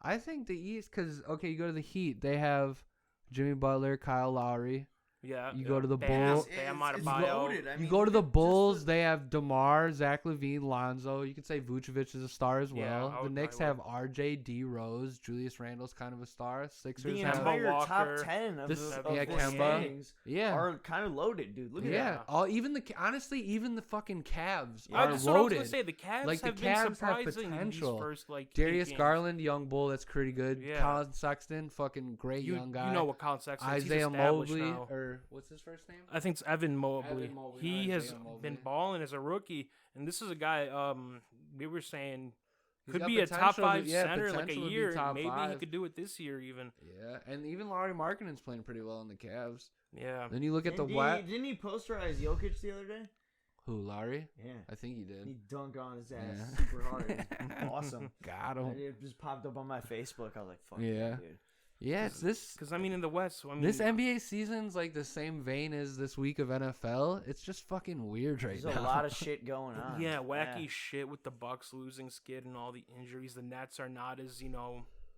I think the East, because, okay, you go to the Heat. They have Jimmy Butler, Kyle Lowry. yeah. You go to the Bam, Bulls. Bam It's Adebayo. loaded. I You mean, go to the just Bulls, they have DeMar, Zach LaVine, Lonzo. You could say Vucevic is a star as Yeah, well. I The would- Knicks I would. have RJ, D Rose, Julius Randle's kind of a star. Sixers the have entire Walker. top 10 of This- the yeah, of the Kemba. standings yeah. are kind of loaded, dude. Look at Yeah, that. all even honestly, even the fucking Cavs I are just what I was loaded. gonna say. The Cavs Like, the have been Cavs have surprising in these potential. first like 8 Darius games. Garland, young bull, that's pretty good. Yeah. Colin Sexton, fucking great You, young guy. you know what Colin Sexton is. He's Isaiah established Mobley, now. or what's his first name? I think it's Evan Mobley. Evan Mobley, He not has Isaiah Mobley. been balling as a rookie, and this is a guy. We were saying He's could got be a top potential 5 to- yeah, center in like a potential to be year. And top maybe he 5. could do it this year even. Yeah, and even Lauri Markkanen's playing pretty well in the Cavs. Yeah. Then you look at the Didn't West. Didn't he posterize Jokic the other day? Who, Lauri? Yeah. I think he He did. dunked on his ass Yeah. super hard. It was awesome. Got And him. it just popped up on my Facebook. I was like, fuck Yeah. yeah, dude. Yeah, it's this. Because I mean, in the West, I mean, This NBA season's like the same vein as this week of NFL. It's just fucking weird right There's now. a lot of shit going on. yeah, wacky shit with the Bucks losing Skid and all the injuries. The Nets are not as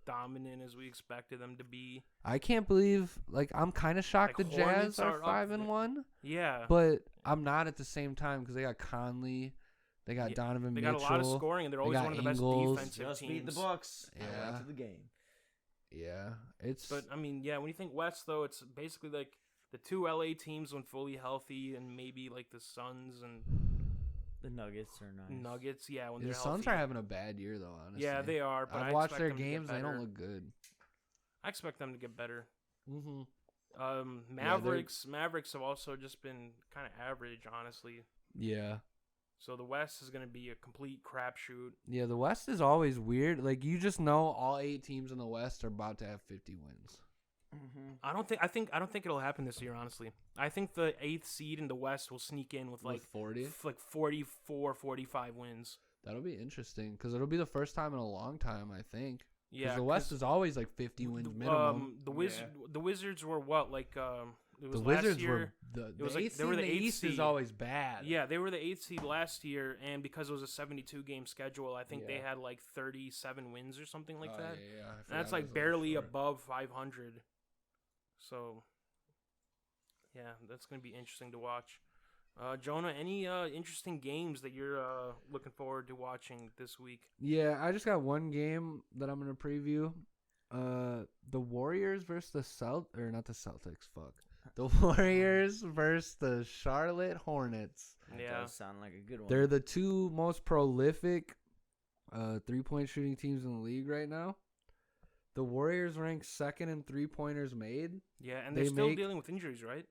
dominant as we expected them to be. I can't believe, like, I'm kind of shocked Like, the Jazz Hornets are are up 5-1. Yeah. But I'm not at the same time because they got Conley, they got Donovan They Mitchell. got a lot of scoring, and they're always one of the best defensive Just teams. beat the Bucks. Yeah. After the game. Yeah, it's. But, I mean, yeah, when you think West, though, it's basically like the 2 LA teams when fully healthy, and maybe like the Suns and The Nuggets are nice. Nuggets. Yeah, when the they're Suns healthy. are having a bad year though. Honestly, Yeah, they are. But I've I watched expect their them to get games; they better. don't look good. I expect them to get better. Mm-hmm. Mavericks have also just been kind of average, honestly. Yeah. So the West is going to be a complete crapshoot. Yeah, the West is always weird. Like, you just know all 8 teams in the West are about to have 50 wins. Mm-hmm. I don't think it'll happen this year, honestly. I think the 8th seed in the West will sneak in with like 40, like 44, 45 wins. That'll be interesting because it'll be the first time in a long time, I think. Yeah, the West is always like 50 wins minimum. The Wizards were what, like it was The last Wizards year. were It was the like 8th they were seed in the the 8th East is seed. always bad. Yeah, they were the 8th seed last year, and because it was a 72 game schedule, I think they had like 37 wins or something like that. Yeah, And that's like barely above 500. So, yeah, that's going to be interesting to watch. Jonah, any interesting games that you're looking forward to watching this week? Yeah, I just got one game that I'm going to preview. The Warriors versus the Celtics. The Warriors versus the Charlotte Hornets. That does sound like a good one. They're the 2 most prolific 3-point shooting teams in the league right now. The Warriors rank 2nd in 3-pointers made. Yeah, and they're still dealing with injuries, right?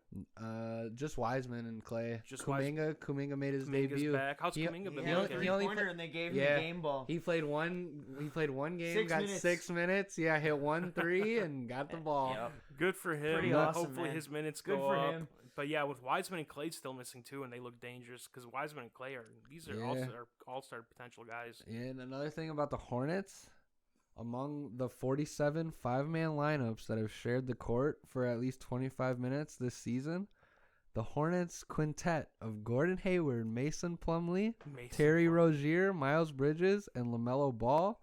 Just Wiseman and Clay. Just Kuminga made his Kuminga's debut. back. How's Kuminga been? He had a looking? three-pointer, and they gave him the game ball. He played one game, 6 got minutes. 6 minutes. Yeah, hit 1 3 and got the ball. Yep. Good for him. Pretty awesome, Hopefully man. his minutes Good go for up. him. But yeah, with Wiseman and Clay still missing too, and they look dangerous because Wiseman and Clay are all-star potential guys. And another thing about the Hornets, among the 47 5-man lineups that have shared the court for at least 25 minutes this season, the Hornets quintet of Gordon Hayward, Mason Plumlee, Terry Rozier, Miles Bridges, and LaMelo Ball,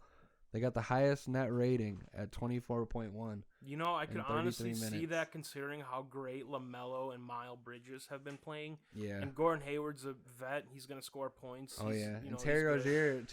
they got the highest net rating at 24.1. You know, I could in 33 honestly see minutes. that considering how great LaMelo and Miles Bridges have been playing. Yeah. And Gordon Hayward's a vet. He's going to score points. Oh, He's, yeah. you know, And Terry Rozier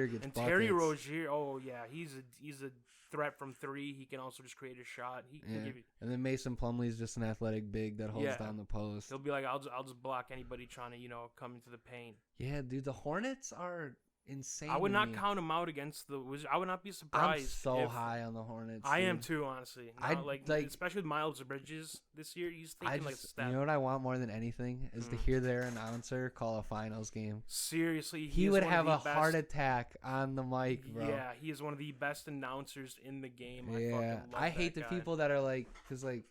gets and buckets. Terry Rozier, oh, yeah. He's a threat from 3. He can also just create a shot. He can give you. And then Mason Plumlee is just an athletic big that holds down the post. He'll be like, I'll just block anybody trying to, come into the paint. Yeah, dude, the Hornets are insane. I would to not me. count him out against the Wizards. I would not be I'm surprised. so if- high on the Hornets. I am dude. too, honestly. I like especially with Miles Bridges this year. He's thinking like a step. You know what I want more than anything is to hear their announcer call a finals game. Seriously, He is would one of have the a best- heart attack on the mic, bro. Yeah, he is one of the best announcers in the game. Yeah, I hate the people that are like, because like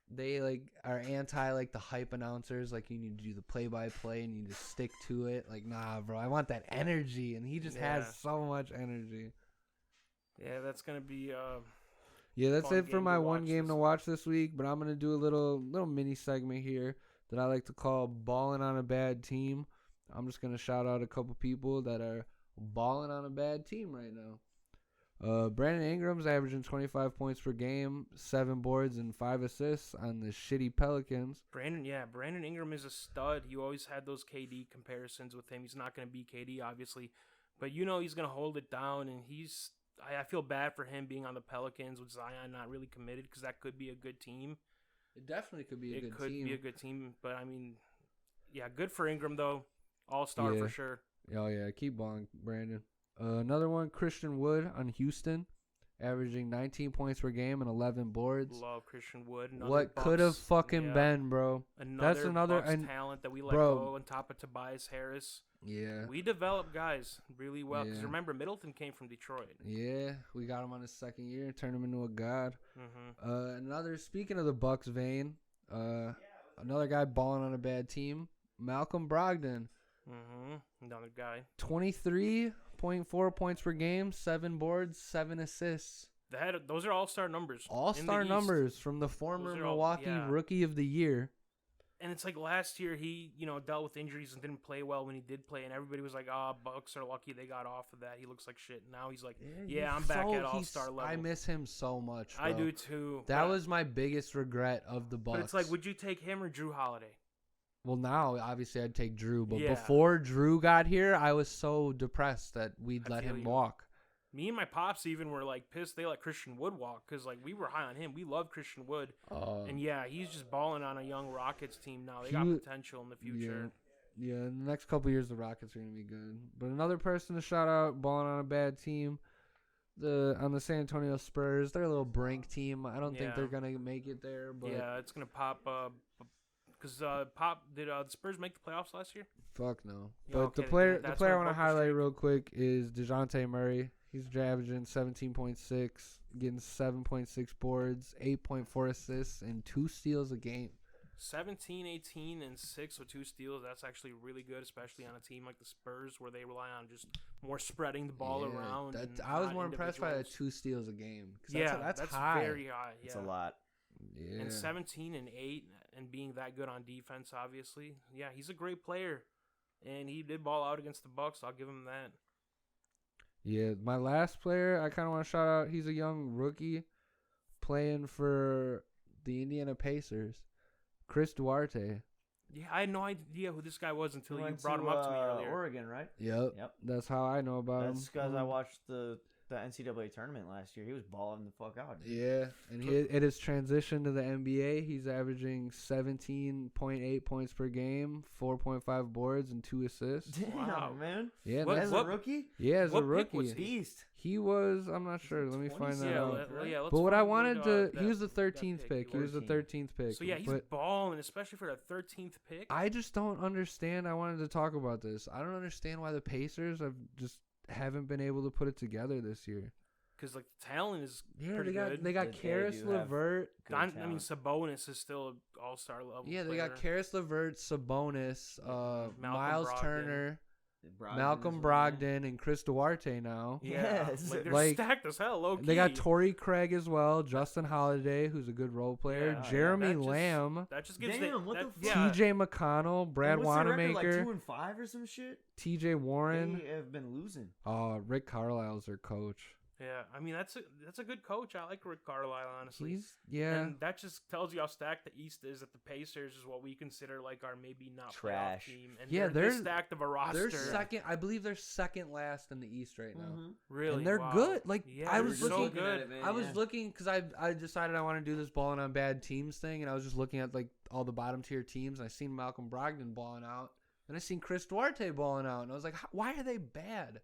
they like are anti like the hype announcers. Like, you need to do the play-by-play and you just stick to it. Like, nah, bro, I want that energy, and he just has so much energy. Yeah, that's gonna be. Yeah, that's fun it for game my to one watch game this to watch this week. But I'm gonna do a little mini segment here that I like to call "balling on a bad team." I'm just gonna shout out a couple people that are balling on a bad team right now. Brandon Ingram's averaging 25 points per game, 7 boards and 5 assists on the shitty Pelicans. Brandon Ingram is a stud. You always had those KD comparisons with him. He's not gonna be KD, obviously, but he's gonna hold it down, and I feel bad for him being on the Pelicans with Zion not really committed, because that could be a good team. It definitely could be a good team. It could be a good team, but I mean, yeah, good for Ingram though. All-star for sure. Oh yeah, keep balling, Brandon. Another one, Christian Wood on Houston, averaging 19 points per game and 11 boards. Love Christian Wood. What could have fucking been, bro? That's another talent that we let go on top of Tobias Harris. Yeah. We developed guys really well, because remember, Middleton came from Detroit. Yeah, we got him on his 2nd year, turned him into a god. Mm-hmm. Speaking of the Bucks vein, another guy balling on a bad team, Malcolm Brogdon. Mm-hmm. Another guy. 23.4 points per game, 7 boards, 7 assists. Those are all-star numbers. All-star numbers from the former Milwaukee Rookie of the Year. And it's like last year he, dealt with injuries and didn't play well when he did play, and everybody was like, Bucks are lucky they got off of that. He looks like shit. Now he's like, I'm back at all-star level. I miss him so much, bro. I do too. That was my biggest regret of the Bucks. But it's like, would you take him or Drew Holiday? Well, now, obviously, I'd take Drew. But Yeah. before Drew got here, I was so depressed that we'd let him walk. Me and my pops even were like pissed they let Christian Wood walk because like we were high on him. We love Christian Wood, and he's just balling on a young Rockets team now. They got potential in the future. Yeah, in the next couple of years, the Rockets are gonna be good. But another person to shout out, balling on a bad team, on the San Antonio Spurs. They're a little brink team. I don't think they're gonna make it there. But yeah, it's gonna pop. Because did the Spurs make the playoffs last year? Fuck no. Yeah, But okay, the player that's I what want to broke the highlight streak. real quick is DeJounte Murray. He's averaging 17.6, getting 7.6 boards, 8.4 assists, and 2 steals a game. 17, 18, and 6 with 2 steals. That's actually really good, especially on a team like the Spurs where they rely on just more spreading the ball around. I was more impressed by the 2 steals a game. That's high. Very high. Yeah. It's a lot. Yeah. And 17 and 8 and being that good on defense, obviously. Yeah, he's a great player. And he did ball out against the Bucks. I'll give him that. Yeah, my last player I kind of want to shout out. He's a young rookie playing for the Indiana Pacers, Chris Duarte. Yeah, I had no idea who this guy was until you Went brought him up to me earlier. Oregon, right? Yep. That's how I know about him. That's because I watched the NCAA tournament last year. He was balling the fuck out. Dude. Yeah, and it has transitioned to the NBA. He's averaging 17.8 points per game, 4.5 boards, and 2 assists. Damn, Wow. man. Yeah, As a rookie? Yeah, as a What pick rookie. was Beast. He was, I'm not sure. Let me find that Yeah, out. let's But what I find wanted out to, he was the 13th that pick. He was the 13th pick. So, yeah, he's but balling, especially for a 13th pick. I just don't understand. I wanted to talk about this. I don't understand why the Pacers haven't been able to put it together this year. Because, like, the talent is Yeah, pretty good. they got They Karis do have LeVert. good I mean, Sabonis is still an all-star level Yeah, they player. got Karis LeVert, Sabonis, Miles Brogdon. Turner, Brogdon Malcolm as well. Brogdon, and Chris Duarte now. Yeah, Yes. like, they're Like, stacked as hell, low-key. They got Torrey Craig as well, Justin Holiday, who's a good role player, Yeah, Jeremy that just- Lamb, That just gives Damn, what that, the yeah, TJ McConnell, Brad What's their record, Wanamaker, like 2-5 or some shit? TJ Warren. They have been losing. Rick Carlisle's their coach. Yeah, I mean that's a good coach. I like Rick Carlisle, honestly. And And that just tells you how stacked the East is. That the Pacers is what we consider like our maybe not Trash. playoff team, and Yeah, they're they're- stacked of a roster. they're second. I believe they're second last in the East right now. Really, And they're wow. good. Like, yeah, I they're was so looking good. at it, man. I was Yeah. looking because I decided I want to do this balling on bad teams thing, and I was just looking at like all the bottom tier teams, and I seen Malcolm Brogdon balling out, and I seen Chris Duarte balling out, and I was like, why are they bad?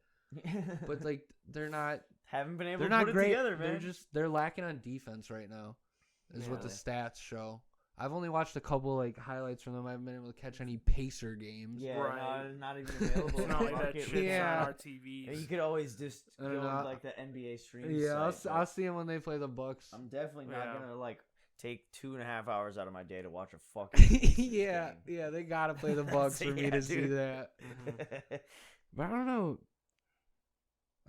But like they're not. Haven't been able They're to not put great. it together, man. They're lacking on defense right now, is what the Yeah. stats show. I've only watched a couple like highlights from them. I haven't been able to catch any Pacer games. Yeah, Right. no, not even available. It's in not the like that market. shit's Yeah. on our TVs. And you could always just I go don't know. to like the NBA stream. Yeah, site, I'll see them when they play the Bucks. I'm definitely not Yeah. gonna like take 2.5 hours out of my day to watch a fucking. yeah, they gotta play the Bucks So, for me yeah, to see dude. that. Mhm. But I don't know.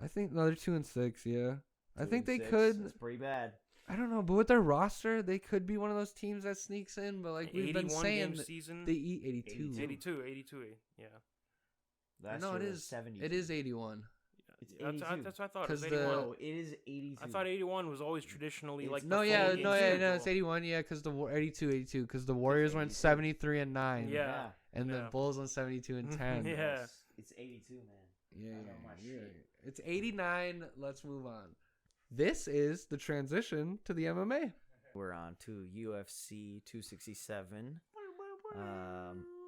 I think no, they're 2-6. Yeah, I think they 2-6, could. It's pretty bad. I don't know, but with their roster, they could be one of those teams that sneaks in. But like we've been 81 saying, game that season. they eat 82. 82, yeah. Last No, year it was is 70. It is 81. It's That's 82. what I thought. It was 'Cause 81. No, it is 82. I thought 81 was always traditionally It's- like No, the yeah, full no, game yeah, schedule. no, it's 81. Yeah, because the 82, because the Warriors went 73-9. Yeah. and the Yeah. Bulls went 72-10. Yeah. It's 82, man. Yeah, I know my yeah. shit. It's 89. Let's move on. This is the transition to the MMA. We're on to UFC 267.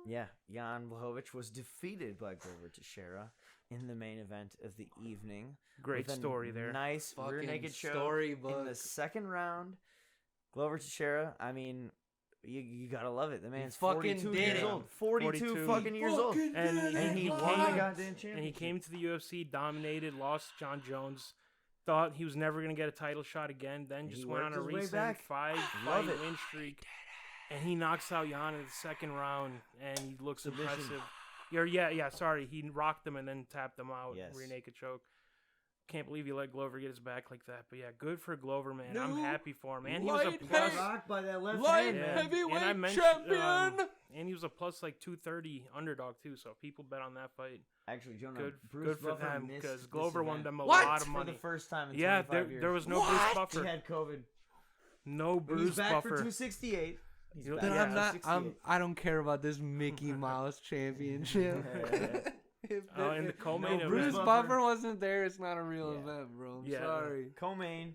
Yeah, Jan Blachowicz was defeated by Glover Teixeira in the main event of the evening. Great with a story there. Nice rear Fucking naked choke storybook. in the second round. Glover Teixeira, I mean, you gotta love it. The man's fucking 42 did years it. old. 42 fucking years old. And he won came- the goddamn And he championship. came to the UFC, dominated, lost to John Jones. Thought he was never going to get a title shot again. Then And just he went on worked a his way recent back. five-fight Love it. win streak. And he knocks out Jan in the second round, and he looks Submission. impressive. Yeah, sorry. He rocked him and then tapped him out. Yes. Rear naked choke. Can't believe you let Glover get his back like that. But yeah, good for Glover, man. New I'm happy for him. And he was a light plus. heavy- Rocked by that left Light hand, man. heavyweight And I mentioned, champion. and he was a plus like 230 underdog too. So people bet on that fight. Actually, Jonah, Good, Bruce good for Buffer them missed because this Glover won event them a What? lot of for money. the first time in Yeah, 25 years. there was no What? Bruce He Buffer. had COVID. No But he's Bruce back for Buffer. 268. He's You know, back Then Yeah, I'm for not. 268. I don't care about this Mickey Mouse championship. In the co-main No, event, Bruce Buffer. Buffer wasn't there. It's not a real Yeah. event, bro. I'm Yeah. sorry. Co-main,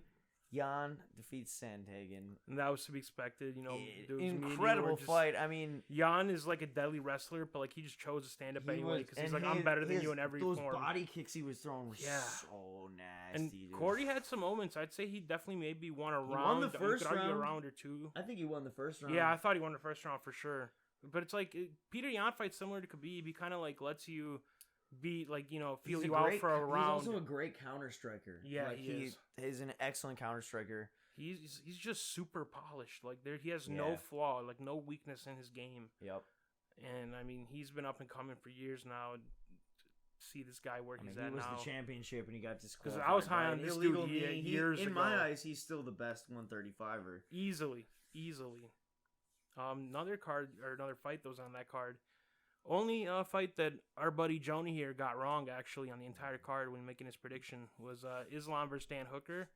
Jan defeats Sandhagen. and that was to be expected. You know, dudes Incredible were just- fight. I mean, Jan is like a deadly wrestler, but like he just chose to stand up he anyway was- because he's and like, I'm his- better than his- you in every those form. body kicks he was throwing were Yeah. so nasty. And dude. Corey had some moments. I'd say he definitely maybe won a He round. won the You first could argue a round. round or two. I think he won the first round. Yeah, I thought he won the first round for sure. But it's like Peter Yan fight similar to Khabib. He kind of like lets you be like feel He's you a out great- for a round. He's also a great counter striker. Yeah, like, he is. He's an excellent counter striker. He's just super polished. Like he has Yeah. no flaw, like no weakness in his game. Yep. And I mean, he's been up and coming for years now. See this guy where I mean, he's he at was now. the championship and he got disqualified. I was high by on an this illegal dude knee. years in ago. my eyes, he's still the best 135er. Easily. Another fight that was on that card. Only fight that our buddy Joni here got wrong actually on the entire card when making his prediction was Islam versus Dan Hooker.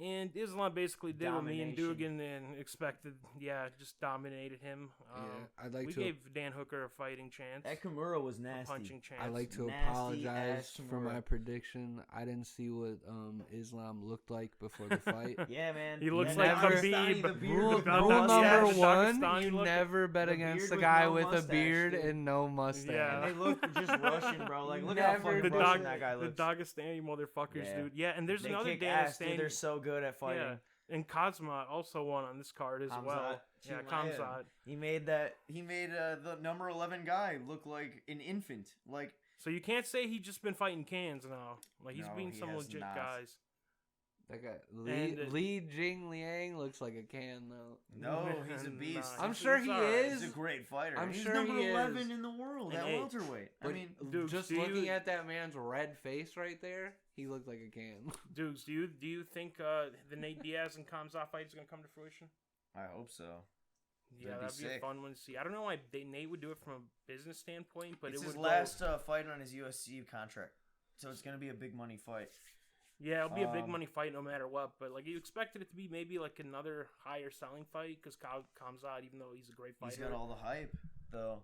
And Islam basically did what me and Domination. Dugan and expected. Yeah, just dominated him. I'd like we to. gave Dan Hooker a fighting chance. That Kimura was A nasty. punching chance. I'd like to Nasty apologize ass for my Kimura. prediction. I didn't see what Islam looked like before the fight. Yeah, man. He looks like Dagestani, Khabib. the beard Rule, with the no rule mustache. number mustache. one: Dagestani you look. never bet The against beard a with guy no with a mustache, beard dude. and no mustache. Yeah. And they look just Russian, bro. Like, look Never how fucking did Russian dog- that guy The looks. Dagestani motherfuckers, Yeah. dude. Yeah, and there's They another kick ass, dude. Dagestani. They're so good at fighting. Yeah, and Kazmat also won on this card as well. Kamzat, Yeah, Chimaev. Kamzat. He made the number 11 guy look like an infant. Like, So you can't say he's just been fighting cans now. Like he's No, beating he some has legit not. guys. That guy And, Li Jing Liang looks like a can though. no, he's a beast. Nah, I'm he's- sure he's he alright. is. He's a great fighter. I'm He's sure number he is. 11 in the world And at hey, welterweight. I But mean, Dude, just do you- looking at that man's red face right there, he looked like a can. Dudes, do you think the Nate Diaz and Kamzat fight is gonna come to fruition? I hope so. Yeah, That'd be that'd be a sick. fun one to see. I don't know why Nate would do it from a business standpoint, but It's it his would last fight on his USC contract, so it's gonna be a big money fight. Yeah, it'll be a big Um, money fight no matter what. But like you expected it to be maybe like another higher selling fight because Kamzat, even though he's a great fighter, He's got all the hype, though.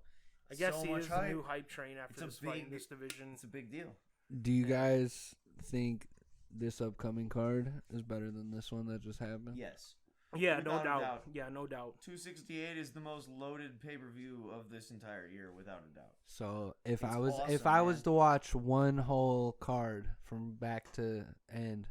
I guess so he much is hype. the new hype train after It's a this fight in big- this division. It's a big deal. Do you guys think this upcoming card is better than this one that just happened? Yes. Yeah, Without no a doubt. doubt. Yeah, no doubt. 268 is the most loaded pay-per-view of this entire year, without a doubt. So if It's I was awesome, if I was man. to watch one whole card from back to end,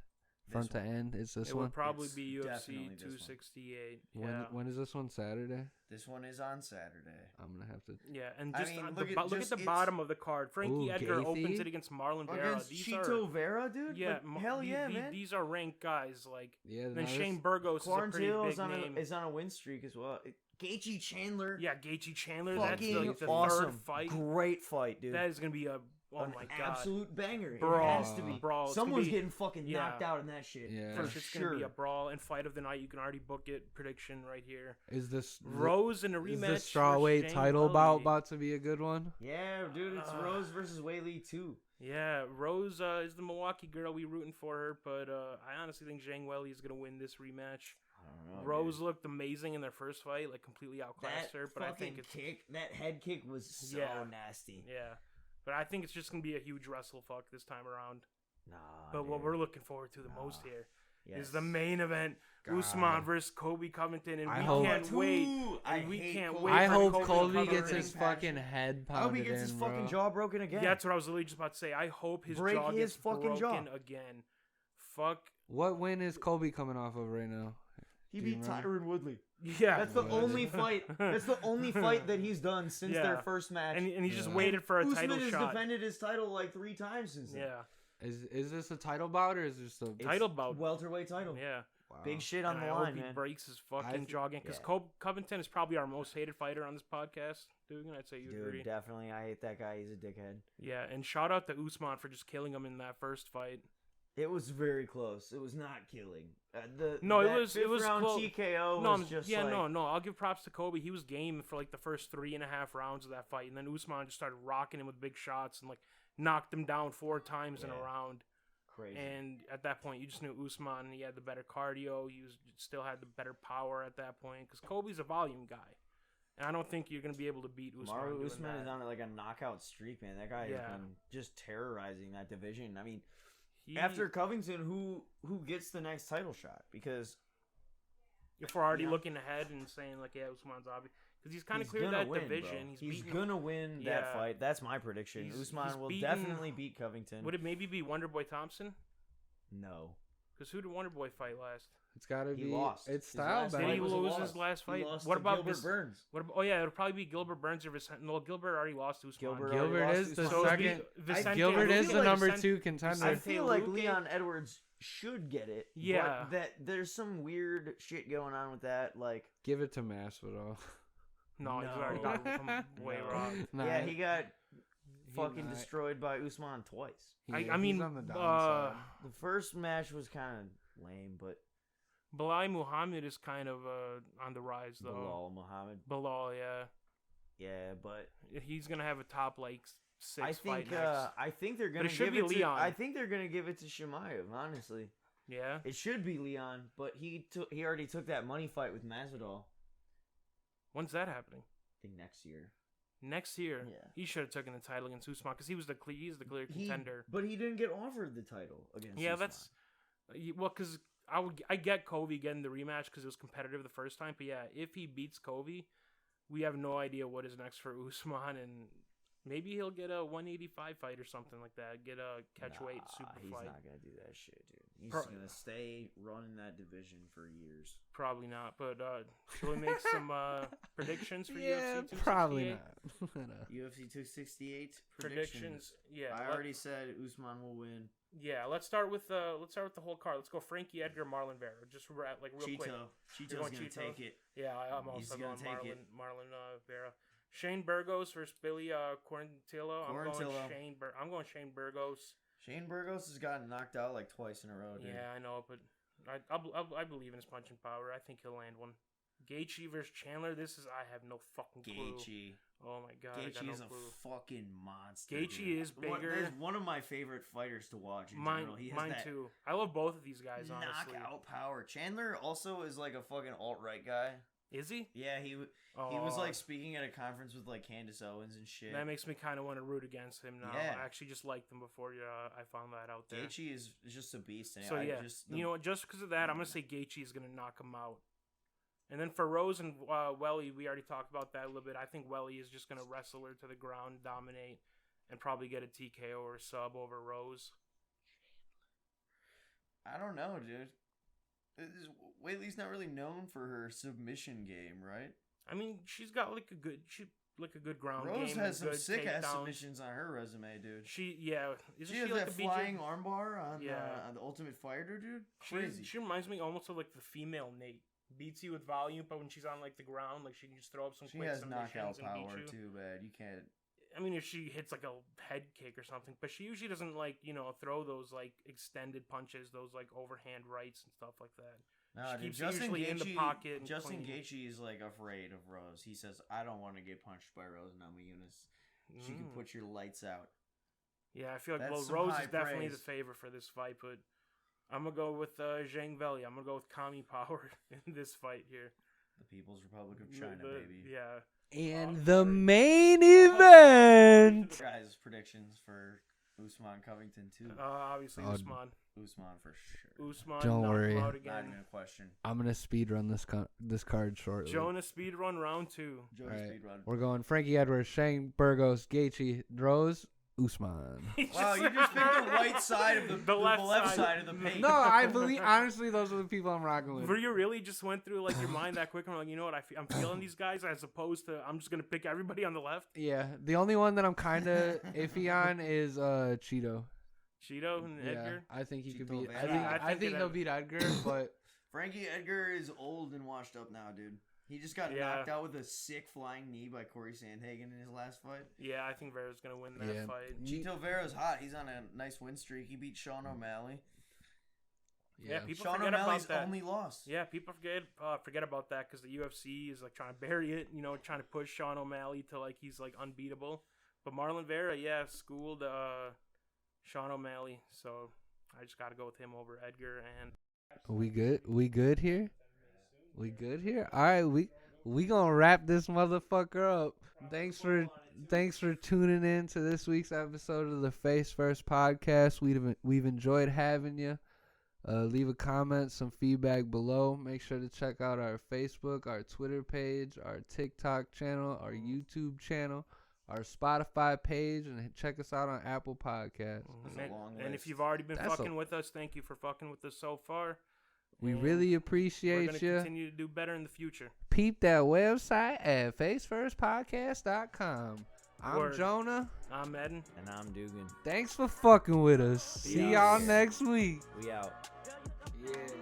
front to one. end, is this It one? would probably It's be UFC definitely this one. 268. When Yeah. when is this one? Saturday? This one is on Saturday. I'm gonna have to. Yeah, and I just mean, look, look at, at look just- at the it's- bottom of the card. Frankie Ooh, Edgar Gaethje? opens it against Marlon Vera. Against These Chito are Vera, dude? yeah, Like, hell yeah, man. These are ranked guys. Like Yeah. then no, this- Shane Burgos is a pretty Quarantino big is on name. is on a win streak as well. Gaethje Chandler. Yeah, Gaethje Chandler. That's Fucking the awesome. third fight. Great fight, dude. That is gonna be a An my god. absolute banger. Brawl. It has to be. Brawl. It's gonna Someone's be- getting fucking yeah. knocked out in that shit. Yeah. For It's just sure. gonna be a brawl and fight of the night. You can already book it. Prediction right here. Is this Rose in a is rematch. the versus strawweight Shane title Welly. about to be a good one? Yeah, dude, it's Rose versus Weili too. Yeah, Rose is the Milwaukee girl. We rooting for her, but I honestly think Zhang Weili is gonna win this rematch. I don't know. Rose dude. looked amazing in their first fight, like completely outclassed That her. But I think fucking it's kick, that head kick was so Yeah. nasty. yeah. But I think it's just gonna be a huge wrestle fuck this time around. Nah. But what dude. we're looking forward to the Nah. most here Yes. is the main event: God. Usman versus Kobe Covington, and I we hope- can't wait. I And we hate can't Colby. wait I for hope Kobe Colby covering gets his passion. fucking head I hope he pounded gets his in, fucking bro. jaw broken again. Yeah, that's what I was literally just about to say. I hope his Break jaw his gets fucking jaw. broken again. Fuck. What win is Colby coming off of right now? He Do you beat remember? Tyron Woodley. Yeah. That's the What? only fight. That's the only fight that he's done since their Yeah. first match. and he just Yeah. waited for a Usman title has shot. defended his title like 3 times since then. Yeah. Is this a title bout or is this a It's Title bout. welterweight title. Yeah. wow. Big shit on And the I line, hope he man. breaks his I fucking th- jaw again. Because yeah. Covington is probably our most hated fighter on this podcast. Dude, I'd say you Dude, agree. definitely. I hate that guy. He's a dickhead. Yeah, and shout out to Usman for just killing him in that first fight. It was very close. It was not killing. It was round close. TKO No, was just like... no. I'll give props to Kobe. He was game for like the first 3.5 rounds of that fight, and then Usman just started rocking him with big shots and like knocked him down 4 times in a round. Crazy. And at that point, you just knew Usman. He had the better cardio. Still had the better power at that point because Kobe's a volume guy, and I don't think you're gonna be able to beat Usman. Maru Usman is on like a knockout streak, man. That guy has been just terrorizing that division. I mean. After Covington, who gets the next title shot? Because if we're already looking ahead and saying like, yeah, Usman's obvious because he's kind of cleared that division. He's gonna win that fight. That's my prediction. Usman will definitely beat Covington. Would it maybe be Wonderboy Thompson? No, because who did Wonderboy fight last? It's got to be. Lost. It's style battle. Did he lose his last fight? What about Gilbert Burns? It'll probably be Gilbert Burns or Vicente. No, Gilbert already lost to Usman. Gilbert is the second. Vicente, Gilbert is the number 2 contender. I feel like Leon Edwards should get it. Yeah. But that there's some weird shit going on with that. Like, give it to Masvidal. No, he's already gotten way wrong. Yeah, he got fucking destroyed by Usman twice. I mean, on the downside. The first match was kind of lame, but Bilal Muhammad is kind of on the rise, though. Bilal Muhammad. Bilal, yeah. Yeah, but he's gonna have a top like 6 fight next. I think they're gonna. But it should be Leon. I think they're gonna give it to Chimaev. Honestly. Yeah. It should be Leon, but he already took that money fight with Masvidal. When's that happening? I think next year. Next year, yeah. He should have taken the title against Usman because he's the clear contender. But he didn't get offered the title against. Yeah, Usman. because I get Kobe getting the rematch because it was competitive the first time. But yeah, if he beats Kobe, we have no idea what is next for Usman, and maybe he'll get a 185 fight or something like that. Get a catchweight super he's fight. He's not gonna do that shit, dude. He's gonna stay running that division for years. Probably not. But shall we make some predictions for UFC 268? Probably not. UFC 268 predictions. Yeah, I already said Usman will win. Yeah, let's start with the whole card. Let's go Frankie Edgar, Marlon Vera. Just real quick. Cheeto's gonna take it. Yeah, I'm also going Marlon Vera. Shane Burgos versus Billy Quarantillo. I'm going Shane Burgos. Shane Burgos has gotten knocked out like twice in a row, dude. Yeah, I know, but I believe in his punching power. I think he'll land one. Gaethje versus Chandler. I have no fucking clue. Gaethje. Oh my god. Gaethje is a fucking monster. Gaethje is bigger. He's one of my favorite fighters to watch in general. Mine too. I love both of these guys, honestly. Knockout power. Chandler also is like a fucking alt-right guy. Is he? Yeah, he was like speaking at a conference with like Candace Owens and shit. That makes me kind of want to root against him now. Yeah. I actually just liked him before I found that out there. Gaethje is just a beast. So just because of that, I'm gonna say Gaethje is gonna knock him out. And then for Rose and Welly, we already talked about that a little bit. I think Welly is just gonna wrestle her to the ground, dominate, and probably get a TKO or a sub over Rose. I don't know, dude. Whaley's not really known for her submission game, right? I mean, she's got like a good ground Rose game. Rose has some sick ass submissions on her resume, dude. She has like that flying armbar on the Ultimate Fighter, dude. Crazy. She reminds me almost of like the female Nate. Beats you with volume, but when she's on like the ground, like she can just throw up some quick submissions and beat you. She has knockout power too, bad. You can't. I mean, if she hits like a head kick or something, but she usually doesn't like throw those like extended punches, those like overhand rights and stuff like that. No, she keeps usually in the pocket. Justin Gaethje is like afraid of Rose. He says, "I don't want to get punched by Rose Namajunas. She can put your lights out." Yeah, I feel like Rose is definitely the favorite for this fight, but I'm gonna go with Zhang Veli. I'm gonna go with Kami Power in this fight here. The People's Republic of China, baby. Yeah. And the main event. Guys, predictions for Usman Covington too. Obviously Usman. Usman for sure. Usman. Don't worry. Not even a question. I'm gonna speed run this card shortly. Jonah speed run round 2. Speed run. We're going Frankie Edwards, Shane Burgos, Gaethje, Rose, Usman. Wow, you just picked the right side of the left side of the page. No, I believe honestly those are the people I'm rocking with. Were you really just went through like your mind that quick? I'm like, you know what? I'm feeling these guys as opposed to I'm just gonna pick everybody on the left. Yeah, the only one that I'm kind of iffy on is Cheeto. Cheeto and Edgar. I think he could beat. I think he'll beat Edgar, but Frankie Edgar is old and washed up now, dude. He just got knocked out with a sick flying knee by Corey Sandhagen in his last fight. Yeah, I think Vera's going to win that fight. Chito Vera's hot. He's on a nice win streak. He beat Sean O'Malley. Yeah, people Sean forget O'Malley's about that. only loss. Yeah, people forget about that because the UFC is like trying to bury it, trying to push Sean O'Malley to like he's like unbeatable. But Marlon Vera, schooled Sean O'Malley, so I just got to go with him over Edgar. And We good? We good here? We good here? All right, we gonna wrap this motherfucker up. Thanks for tuning in to this week's episode of the Face First Podcast. We've enjoyed having you. Leave a comment, some feedback below. Make sure to check out our Facebook, our Twitter page, our TikTok channel, our YouTube channel, our Spotify page, and check us out on Apple Podcasts. And if you've already been fucking with us, thank you for fucking with us so far. We really appreciate you. We're going to continue to do better in the future. Peep that website at facefirstpodcast.com. I'm Jonah. I'm Eden. And I'm Dugan. Thanks for fucking with us. See y'all next week. We out. Yeah.